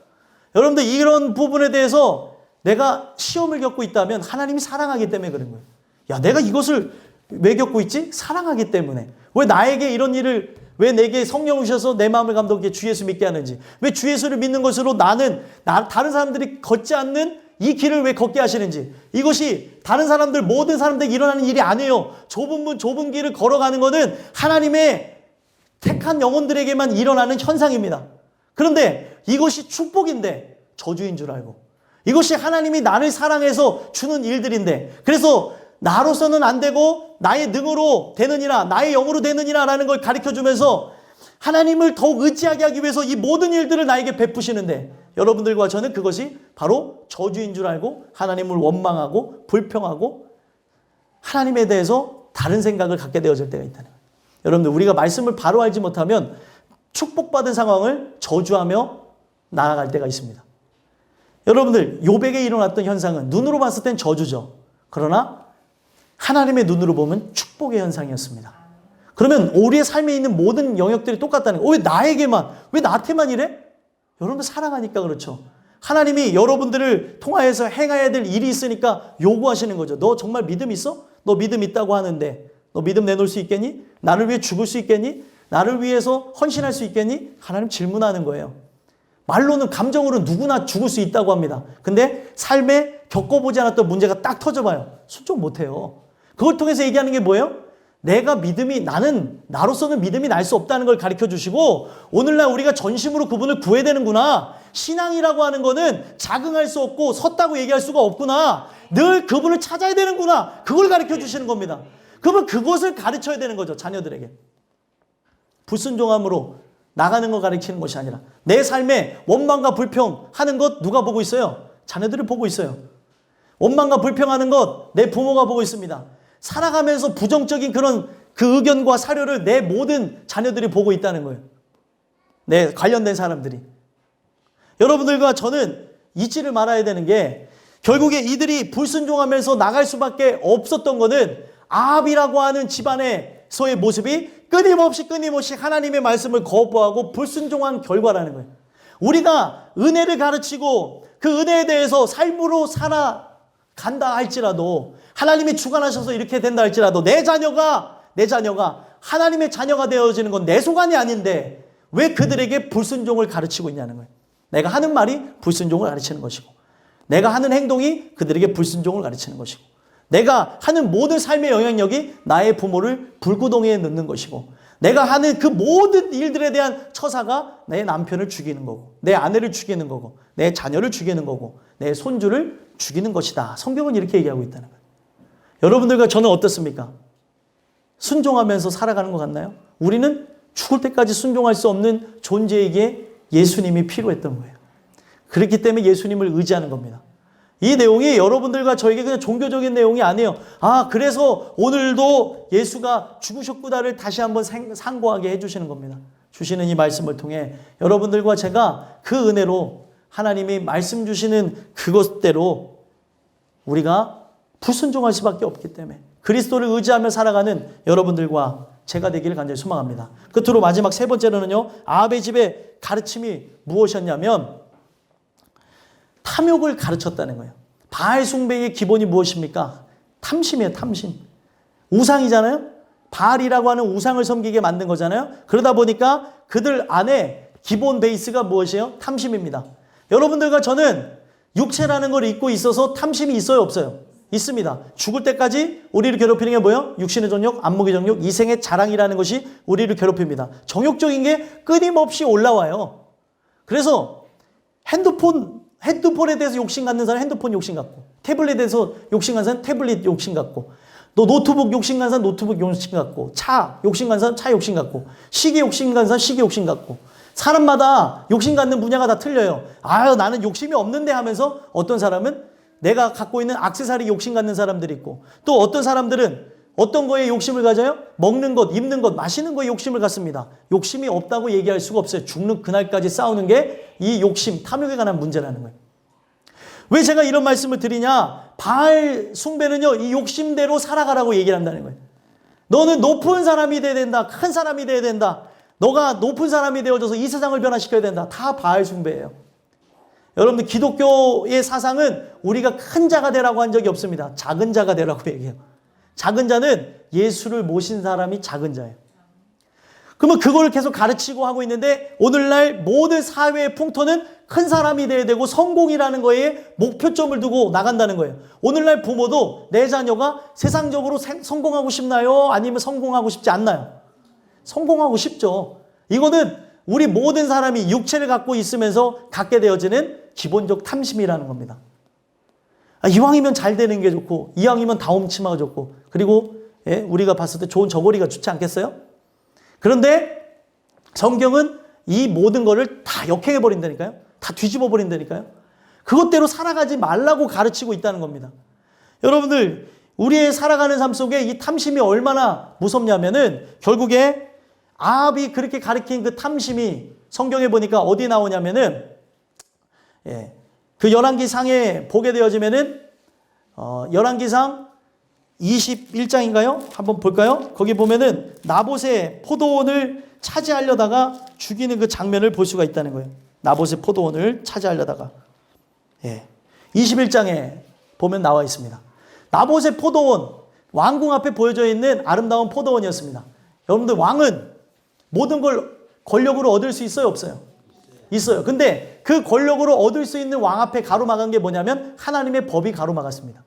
여러분들 이런 부분에 대해서 내가 시험을 겪고 있다면 하나님이 사랑하기 때문에 그런 거예요. 야, 내가 이것을 왜 겪고 있지? 사랑하기 때문에. 왜 나에게 이런 일을 왜 내게 성령을 주셔서 내 마음을 감독해 주 예수 믿게 하는지. 왜 주 예수를 믿는 것으로 나는 다른 사람들이 걷지 않는 이 길을 왜 걷게 하시는지. 이것이 다른 사람들 모든 사람들에게 일어나는 일이 아니에요. 좁은 문 좁은 길을 걸어가는 것은 하나님의 택한 영혼들에게만 일어나는 현상입니다. 그런데 이것이 축복인데 저주인 줄 알고 이것이 하나님이 나를 사랑해서 주는 일들인데 그래서 나로서는 안 되고 나의 능으로 되느니라 나의 영으로 되느니라 라는 걸 가르쳐주면서 하나님을 더욱 의지하게 하기 위해서 이 모든 일들을 나에게 베푸시는데 여러분들과 저는 그것이 바로 저주인 줄 알고 하나님을 원망하고 불평하고 하나님에 대해서 다른 생각을 갖게 되어질 때가 있다는 거예요. 여러분들 우리가 말씀을 바로 알지 못하면 축복받은 상황을 저주하며 나아갈 때가 있습니다. 여러분들 욥에게 일어났던 현상은 눈으로 봤을 땐 저주죠. 그러나 하나님의 눈으로 보면 축복의 현상이었습니다. 그러면 우리의 삶에 있는 모든 영역들이 똑같다는 거예요. 왜 나에게만, 왜 나한테만 이래? 여러분들 사랑하니까 그렇죠. 하나님이 여러분들을 통하여서 행해야 될 일이 있으니까 요구하시는 거죠. 너 정말 믿음 있어? 너 믿음 있다고 하는데 너 믿음 내놓을 수 있겠니? 나를 위해 죽을 수 있겠니? 나를 위해서 헌신할 수 있겠니? 하나님 질문하는 거예요. 말로는 감정으로 누구나 죽을 수 있다고 합니다. 근데 삶에 겪어보지 않았던 문제가 딱 터져봐요. 순종 못해요. 그걸 통해서 얘기하는 게 뭐예요? 내가 나로서는 믿음이 날 수 없다는 걸 가르쳐 주시고 오늘날 우리가 전심으로 그분을 구해야 되는구나. 신앙이라고 하는 거는 자긍할 수 없고 섰다고 얘기할 수가 없구나. 늘 그분을 찾아야 되는구나. 그걸 가르쳐 주시는 겁니다. 그러면 그것을 가르쳐야 되는 거죠. 자녀들에게. 불순종함으로 나가는 걸 가르치는 것이 아니라 내 삶에 원망과 불평하는 것 누가 보고 있어요? 자녀들이 보고 있어요. 원망과 불평하는 것 내 부모가 보고 있습니다. 살아가면서 부정적인 그 의견과 사료를 내 모든 자녀들이 보고 있다는 거예요. 내 관련된 사람들이. 여러분들과 저는 잊지를 말아야 되는 게 결국에 이들이 불순종하면서 나갈 수밖에 없었던 것은 아합이라고 하는 집안에서의 모습이 끊임없이 하나님의 말씀을 거부하고 불순종한 결과라는 거예요. 우리가 은혜를 가르치고 그 은혜에 대해서 삶으로 살아간다 할지라도 하나님이 주관하셔서 이렇게 된다 할지라도 내 자녀가 하나님의 자녀가 되어지는 건 내 소관이 아닌데 왜 그들에게 불순종을 가르치고 있냐는 거예요. 내가 하는 말이 불순종을 가르치는 것이고 내가 하는 행동이 그들에게 불순종을 가르치는 것이고 내가 하는 모든 삶의 영향력이 나의 부모를 불구덩이에 넣는 것이고 내가 하는 그 모든 일들에 대한 처사가 내 남편을 죽이는 거고 내 아내를 죽이는 거고 내 자녀를 죽이는 거고 내 손주를 죽이는 것이다. 성경은 이렇게 얘기하고 있다는 거예요. 여러분들과 저는 어떻습니까? 순종하면서 살아가는 것 같나요? 우리는 죽을 때까지 순종할 수 없는 존재에게 예수님이 필요했던 거예요. 그렇기 때문에 예수님을 의지하는 겁니다. 이 내용이 여러분들과 저에게 그냥 종교적인 내용이 아니에요. 그래서 오늘도 예수가 죽으셨구나를 다시 한번 상고하게 해주시는 겁니다. 주시는 이 말씀을 통해 여러분들과 제가 그 은혜로 하나님이 말씀 주시는 그것대로 우리가 불순종할 수밖에 없기 때문에 그리스도를 의지하며 살아가는 여러분들과 제가 되기를 간절히 소망합니다. 끝으로 마지막 세 번째로는요. 아합의 집의 가르침이 무엇이었냐면 탐욕을 가르쳤다는 거예요. 바알 숭배의 기본이 무엇입니까? 탐심이에요. 탐심. 우상이잖아요. 바알이라고 하는 우상을 섬기게 만든 거잖아요. 그러다 보니까 그들 안에 기본 베이스가 무엇이에요? 탐심입니다. 여러분들과 저는 육체라는 걸 잊고 있어서 탐심이 있어요? 없어요? 있습니다. 죽을 때까지 우리를 괴롭히는 게 뭐예요? 육신의 정욕, 안목의 정욕, 이생의 자랑이라는 것이 우리를 괴롭힙니다. 정욕적인 게 끊임없이 올라와요. 그래서 핸드폰에 대해서 욕심 갖는 사람 핸드폰 욕심 갖고, 태블릿에 대해서 욕심 갖는 사람 태블릿 욕심 갖고, 또 노트북 욕심 갖는 사람 노트북 욕심 갖고, 차 욕심 갖는 사람 차 욕심 갖고, 시계 욕심 갖는 사람 시계 욕심 갖고, 사람마다 욕심 갖는 분야가 다 틀려요. 나는 욕심이 없는데 하면서 어떤 사람은 내가 갖고 있는 액세서리 욕심 갖는 사람들이 있고, 또 어떤 사람들은 어떤 거에 욕심을 가져요? 먹는 것, 입는 것, 마시는 거에 욕심을 갖습니다. 욕심이 없다고 얘기할 수가 없어요. 죽는 그날까지 싸우는 게 이 욕심, 탐욕에 관한 문제라는 거예요. 왜 제가 이런 말씀을 드리냐? 바알 숭배는요, 이 욕심대로 살아가라고 얘기를 한다는 거예요. 너는 높은 사람이 돼야 된다. 큰 사람이 돼야 된다. 너가 높은 사람이 되어져서 이 세상을 변화시켜야 된다. 다 바알 숭배예요. 여러분들 기독교의 사상은 우리가 큰 자가 되라고 한 적이 없습니다. 작은 자가 되라고 얘기해요. 작은 자는 예수를 모신 사람이 작은 자예요. 그러면 그걸 계속 가르치고 하고 있는데 오늘날 모든 사회의 풍토는 큰 사람이 돼야 되고 성공이라는 거에 목표점을 두고 나간다는 거예요. 오늘날 부모도 내 자녀가 세상적으로 성공하고 싶나요? 아니면 성공하고 싶지 않나요? 성공하고 싶죠. 이거는 우리 모든 사람이 육체를 갖고 있으면서 갖게 되어지는 기본적 탐심이라는 겁니다. 이왕이면 잘 되는 게 좋고, 이왕이면 다움치마가 좋고, 그리고 우리가 봤을 때 좋은 저고리가 좋지 않겠어요? 그런데 성경은 이 모든 거를 다 역행해버린다니까요. 다 뒤집어버린다니까요. 그것대로 살아가지 말라고 가르치고 있다는 겁니다. 여러분들, 우리의 살아가는 삶 속에 이 탐심이 얼마나 무섭냐면은 결국에 아합이 그렇게 가르친 그 탐심이 성경에 보니까 어디 나오냐면은 그 열왕기상에 보게 되어지면은 열왕기상 21장인가요? 한번 볼까요? 거기 보면은 나봇의 포도원을 차지하려다가 죽이는 그 장면을 볼 수가 있다는 거예요. 나봇의 포도원을 차지하려다가 21장에 보면 나와 있습니다. 나봇의 포도원, 왕궁 앞에 보여져 있는 아름다운 포도원이었습니다. 여러분들, 왕은 모든 걸 권력으로 얻을 수 있어요? 없어요? 있어요. 근데 그 권력으로 얻을 수 있는 왕 앞에 가로막은 게 뭐냐면 하나님의 법이 가로막았습니다.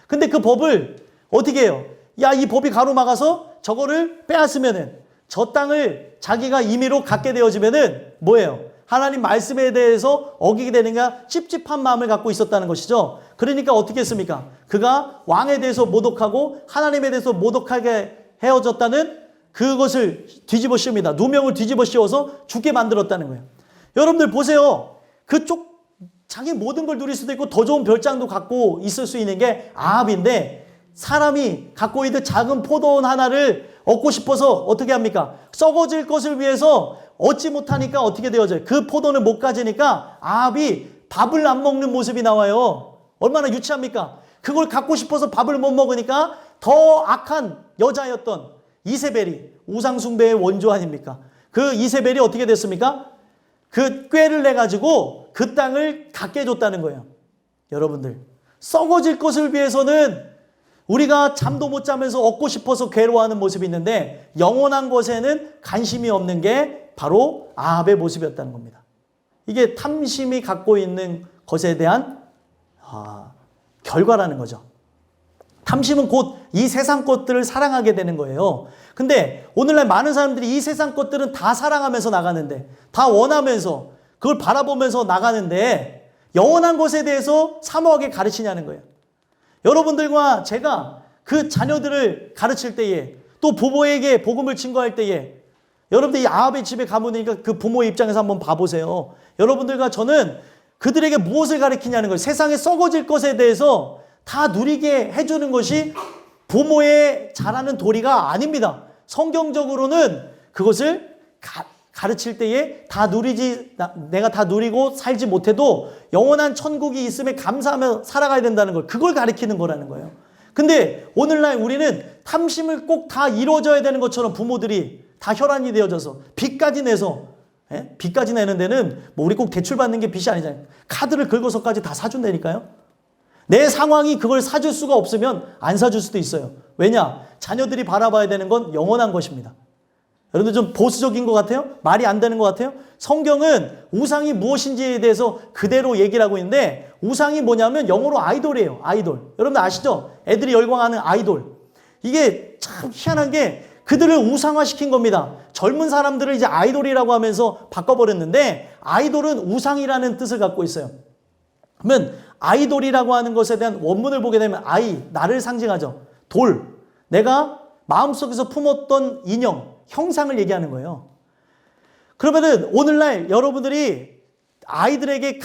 근데 그 법을 어떻게 해요? 이 법이 가로막아서 저거를 빼앗으면은, 저 땅을 자기가 임의로 갖게 되어지면은 뭐예요? 하나님 말씀에 대해서 어기게 되는가 찝찝한 마음을 갖고 있었다는 것이죠. 그러니까 어떻게 했습니까? 그가 왕에 대해서 모독하고 하나님에 대해서 모독하게 헤어졌다는 그것을 뒤집어 씌웁니다. 누명을 뒤집어 씌워서 죽게 만들었다는 거예요. 여러분들 보세요. 그쪽 자기 모든 걸 누릴 수도 있고 더 좋은 별장도 갖고 있을 수 있는 게 아합인데, 사람이 갖고 있는 작은 포도원 하나를 얻고 싶어서 어떻게 합니까? 썩어질 것을 위해서 얻지 못하니까 어떻게 되어져요? 그 포도원을 못 가지니까 아합이 밥을 안 먹는 모습이 나와요. 얼마나 유치합니까? 그걸 갖고 싶어서 밥을 못 먹으니까 더 악한 여자였던 이세벨이, 우상숭배의 원조 아닙니까? 그 이세벨이 어떻게 됐습니까? 그 꾀를 내가지고 그 땅을 갖게 해줬다는 거예요. 여러분들, 썩어질 것을 위해서는 우리가 잠도 못 자면서 얻고 싶어서 괴로워하는 모습이 있는데, 영원한 것에는 관심이 없는 게 바로 아합의 모습이었다는 겁니다. 이게 탐심이 갖고 있는 것에 대한 결과라는 거죠. 탐심은 곧 이 세상 것들을 사랑하게 되는 거예요. 근데 오늘날 많은 사람들이 이 세상 것들은 다 사랑하면서 나가는데, 다 원하면서 그걸 바라보면서 나가는데 영원한 것에 대해서 사모하게 가르치냐는 거예요. 여러분들과 제가 그 자녀들을 가르칠 때에 또 부모에게 복음을 증거할 때에 여러분들 이 아합의 집에 가보니까 그 부모의 입장에서 한번 봐보세요. 여러분들과 저는 그들에게 무엇을 가르치냐는 거예요. 세상에 썩어질 것에 대해서 다 누리게 해주는 것이 부모의 잘하는 도리가 아닙니다. 성경적으로는 그것을 가르칠 때에 내가 다 누리고 살지 못해도 영원한 천국이 있음에 감사하며 살아가야 된다는 걸, 그걸 가르치는 거라는 거예요. 근데 오늘날 우리는 탐심을 꼭 다 이루어져야 되는 것처럼 부모들이 다 혈안이 되어져서 빚까지 내서, 빚까지 내는 데는 뭐 우리 꼭 대출받는 게 빚이 아니잖아요. 카드를 긁어서까지 다 사준다니까요. 내 상황이 그걸 사줄 수가 없으면 안 사줄 수도 있어요. 왜냐? 자녀들이 바라봐야 되는 건 영원한 것입니다. 여러분들 좀 보수적인 것 같아요? 말이 안 되는 것 같아요? 성경은 우상이 무엇인지에 대해서 그대로 얘기를 하고 있는데, 우상이 뭐냐면 영어로 아이돌이에요. 아이돌. 여러분들 아시죠? 애들이 열광하는 아이돌. 이게 참 희한한 게 그들을 우상화시킨 겁니다. 젊은 사람들을 이제 아이돌이라고 하면서 바꿔버렸는데, 아이돌은 우상이라는 뜻을 갖고 있어요. 그러면 아이돌이라고 하는 것에 대한 원문을 보게 되면 나를 상징하죠. 돌, 내가 마음속에서 품었던 인형, 형상을 얘기하는 거예요. 그러면은 오늘날 여러분들이 아이들의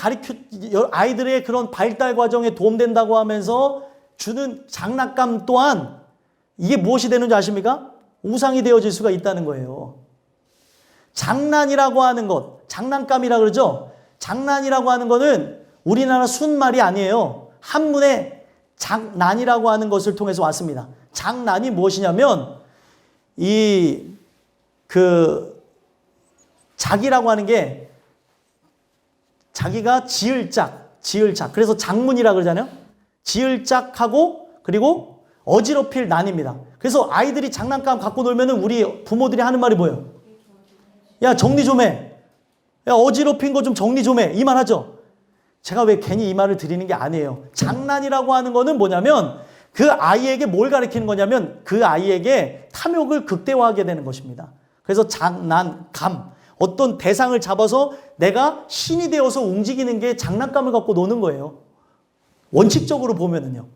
그런 발달 과정에 도움된다고 하면서 주는 장난감 또한 이게 무엇이 되는지 아십니까? 우상이 되어질 수가 있다는 거예요. 장난이라고 하는 것, 장난감이라고 그러죠? 장난이라고 하는 것은 우리나라 순말이 아니에요. 한문에 장난이라고 하는 것을 통해서 왔습니다. 장난이 무엇이냐면 자기라고 하는 게 자기가 지을 짝. 그래서 장문이라고 그러잖아요. 지을 짝하고 그리고 어지럽힐 난입니다. 그래서 아이들이 장난감 갖고 놀면은 우리 부모들이 하는 말이 뭐예요? 야, 정리 좀 해. 야, 어지럽힌 거 좀 정리 좀 해. 이 말 하죠. 제가 왜 괜히 이 말을 드리는 게 아니에요. 장난이라고 하는 거는 뭐냐면 그 아이에게 뭘 가르치는 거냐면 그 아이에게 탐욕을 극대화하게 되는 것입니다. 그래서 장난감, 어떤 대상을 잡아서 내가 신이 되어서 움직이는 게 장난감을 갖고 노는 거예요. 원칙적으로 보면은요.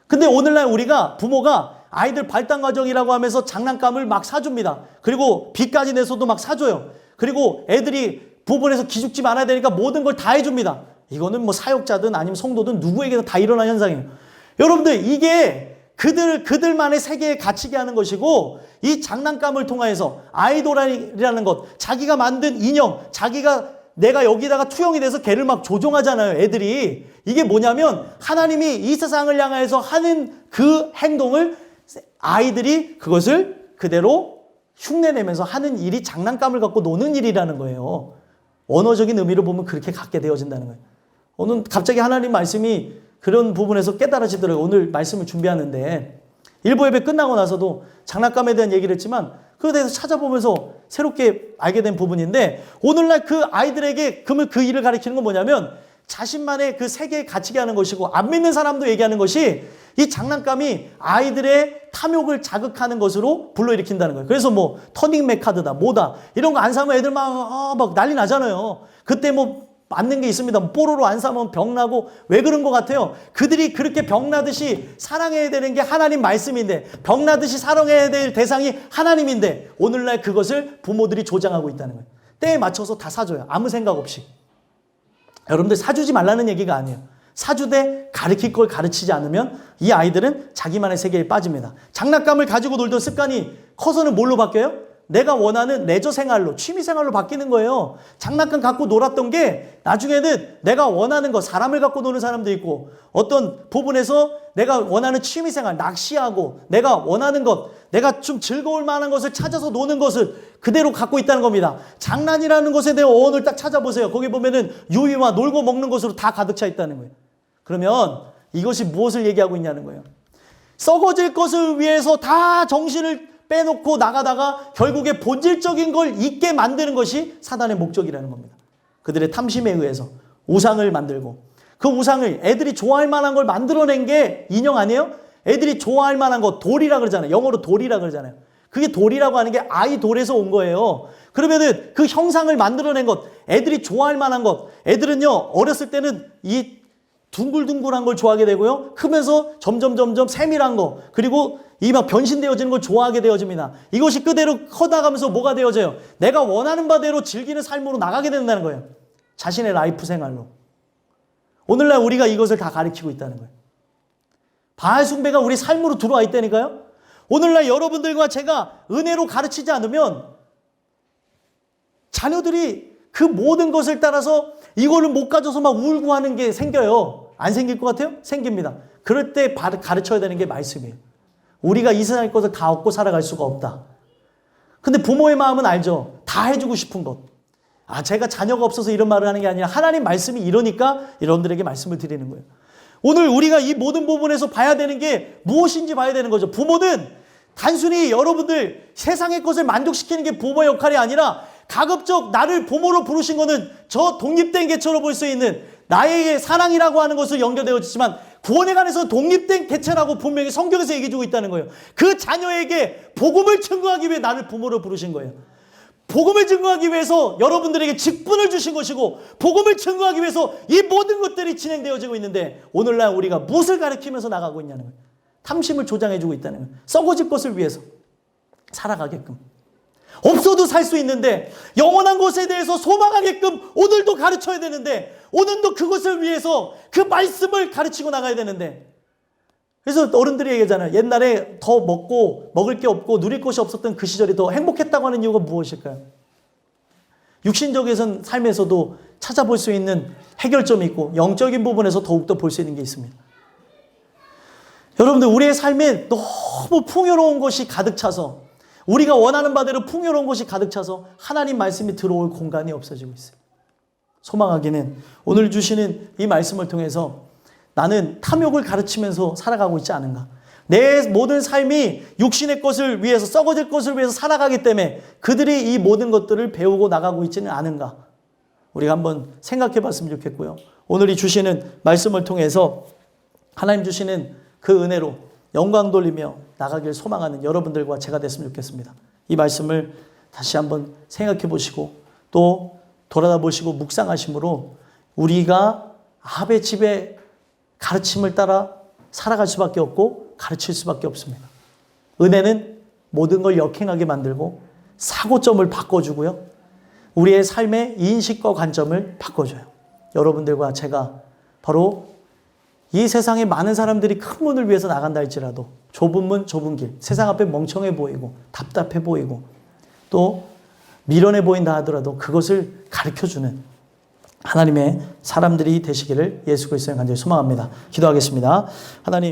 근데 오늘날 우리가 부모가 아이들 발달 과정이라고 하면서 장난감을 막 사줍니다. 그리고 빚까지 내서도 막 사줘요. 그리고 애들이 부분에서 기죽지 말아야 되니까 모든 걸 다 해줍니다. 이거는 뭐 사역자든 아니면 성도든 누구에게나 다 일어난 현상이에요. 여러분들 이게 그들만의 세계에 갇히게 하는 것이고, 이 장난감을 통해서 아이돌이라는 것, 자기가 만든 인형, 내가 여기다가 투영이 돼서 걔를 막 조종하잖아요, 애들이. 이게 뭐냐면 하나님이 이 세상을 향해서 하는 그 행동을 아이들이 그것을 그대로 흉내내면서 하는 일이 장난감을 갖고 노는 일이라는 거예요. 언어적인 의미로 보면 그렇게 갖게 되어진다는 거예요. 오늘 갑자기 하나님 말씀이 그런 부분에서 깨달아지더라고요. 오늘 말씀을 준비하는데 일부 예배 끝나고 나서도 장난감에 대한 얘기를 했지만 그에 대해서 찾아보면서 새롭게 알게 된 부분인데, 오늘날 그 아이들에게 그 일을 가리키는 건 뭐냐면 자신만의 그 세계에 갇히게 하는 것이고, 안 믿는 사람도 얘기하는 것이 이 장난감이 아이들의 탐욕을 자극하는 것으로 불러일으킨다는 거예요. 그래서 뭐 터닝 메카드다 뭐다 이런 거 안 사면 애들 막 난리 나잖아요. 그때 뭐 맞는 게 있습니다. 뽀로로 안 사면 병나고. 왜 그런 것 같아요? 그들이 그렇게 병나듯이 사랑해야 되는 게 하나님 말씀인데, 병나듯이 사랑해야 될 대상이 하나님인데 오늘날 그것을 부모들이 조장하고 있다는 거예요. 때에 맞춰서 다 사줘요. 아무 생각 없이. 여러분들 사주지 말라는 얘기가 아니에요. 사주되 가르칠 걸 가르치지 않으면 이 아이들은 자기만의 세계에 빠집니다. 장난감을 가지고 놀던 습관이 커서는 뭘로 바뀌어요? 내가 원하는 레저 생활로, 취미 생활로 바뀌는 거예요. 장난감 갖고 놀았던 게 나중에는 내가 원하는 것, 사람을 갖고 노는 사람도 있고, 어떤 부분에서 내가 원하는 취미 생활, 낚시하고 내가 원하는 것, 내가 좀 즐거울 만한 것을 찾아서 노는 것을 그대로 갖고 있다는 겁니다. 장난이라는 것에 대한 어원을 딱 찾아보세요. 거기 보면은 유희와 놀고 먹는 것으로 다 가득 차 있다는 거예요. 그러면 이것이 무엇을 얘기하고 있냐는 거예요. 썩어질 것을 위해서 다 정신을 빼놓고 나가다가 결국에 본질적인 걸 잊게 만드는 것이 사단의 목적이라는 겁니다. 그들의 탐심에 의해서 우상을 만들고, 그 우상을 애들이 좋아할 만한 걸 만들어낸 게 인형 아니에요? 애들이 좋아할 만한 거, 돌이라 그러잖아요. 영어로 돌이라 그러잖아요. 그게 돌이라고 하는 게 아이돌에서 온 거예요. 그러면은 그 형상을 만들어낸 것, 애들이 좋아할 만한 것, 애들은요 어렸을 때는 이 둥글둥글한 걸 좋아하게 되고요. 크면서 점점 세밀한 거, 그리고 이 막 변신되어지는 걸 좋아하게 되어집니다. 이것이 그대로 커나가면서 뭐가 되어져요? 내가 원하는 바대로 즐기는 삶으로 나가게 된다는 거예요. 자신의 라이프 생활로. 오늘날 우리가 이것을 다 가르치고 있다는 거예요. 바알 숭배가 우리 삶으로 들어와 있다니까요. 오늘날 여러분들과 제가 은혜로 가르치지 않으면 자녀들이 그 모든 것을 따라서 이거를 못 가져서 막 울고 하는 게 생겨요. 안 생길 것 같아요? 생깁니다. 그럴 때 가르쳐야 되는 게 말씀이에요. 우리가 이 세상의 것을 다 얻고 살아갈 수가 없다. 근데 부모의 마음은 알죠. 다 해주고 싶은 것. 제가 자녀가 없어서 이런 말을 하는 게 아니라 하나님 말씀이 이러니까 여러분들에게 말씀을 드리는 거예요. 오늘 우리가 이 모든 부분에서 봐야 되는 게 무엇인지 봐야 되는 거죠. 부모는 단순히 여러분들 세상의 것을 만족시키는 게 부모의 역할이 아니라 가급적 나를 부모로 부르신 거는 저 독립된 개체로 볼 수 있는 나의 사랑이라고 하는 것을 연결되어지지만 구원에 관해서 독립된 개체라고 분명히 성경에서 얘기해주고 있다는 거예요. 그 자녀에게 복음을 증거하기 위해 나를 부모로 부르신 거예요. 복음을 증거하기 위해서 여러분들에게 직분을 주신 것이고 복음을 증거하기 위해서 이 모든 것들이 진행되어지고 있는데 오늘날 우리가 무엇을 가르치면서 나가고 있냐는 거예요. 탐심을 조장해주고 있다는 거예요. 썩어질 것을 위해서 살아가게끔. 없어도 살 수 있는데 영원한 것에 대해서 소망하게끔 오늘도 가르쳐야 되는데 오늘도 그것을 위해서 그 말씀을 가르치고 나가야 되는데 그래서 어른들이 얘기하잖아요. 옛날에 더 먹을 게 없고 누릴 것이 없었던 그 시절이 더 행복했다고 하는 이유가 무엇일까요? 육신적인 삶에서도 찾아볼 수 있는 해결점이 있고 영적인 부분에서 더욱더 볼 수 있는 게 있습니다. 여러분들 우리의 삶에 너무 풍요로운 것이 가득 차서 우리가 원하는 바대로 풍요로운 것이 가득 차서 하나님 말씀이 들어올 공간이 없어지고 있어요. 소망하기는 오늘 주시는 이 말씀을 통해서 나는 탐욕을 가르치면서 살아가고 있지 않은가. 내 모든 삶이 육신의 것을 위해서 썩어질 것을 위해서 살아가기 때문에 그들이 이 모든 것들을 배우고 나가고 있지는 않은가. 우리가 한번 생각해 봤으면 좋겠고요. 오늘 이 주시는 말씀을 통해서 하나님 주시는 그 은혜로 영광 돌리며 나가길 소망하는 여러분들과 제가 됐으면 좋겠습니다. 이 말씀을 다시 한번 생각해 보시고 또 돌아다 보시고 묵상하심으로 우리가 아합의 집에 가르침을 따라 살아갈 수밖에 없고 가르칠 수밖에 없습니다. 은혜는 모든 걸 역행하게 만들고 사고점을 바꿔주고요. 우리의 삶의 인식과 관점을 바꿔줘요. 여러분들과 제가 바로 이 세상에 많은 사람들이 큰 문을 위해서 나간다 할지라도 좁은 문, 좁은 길, 세상 앞에 멍청해 보이고 답답해 보이고 또 미련해 보인다 하더라도 그것을 가르쳐주는 하나님의 사람들이 되시기를 예수 그리스도의 간절히 소망합니다. 기도하겠습니다. 하나님.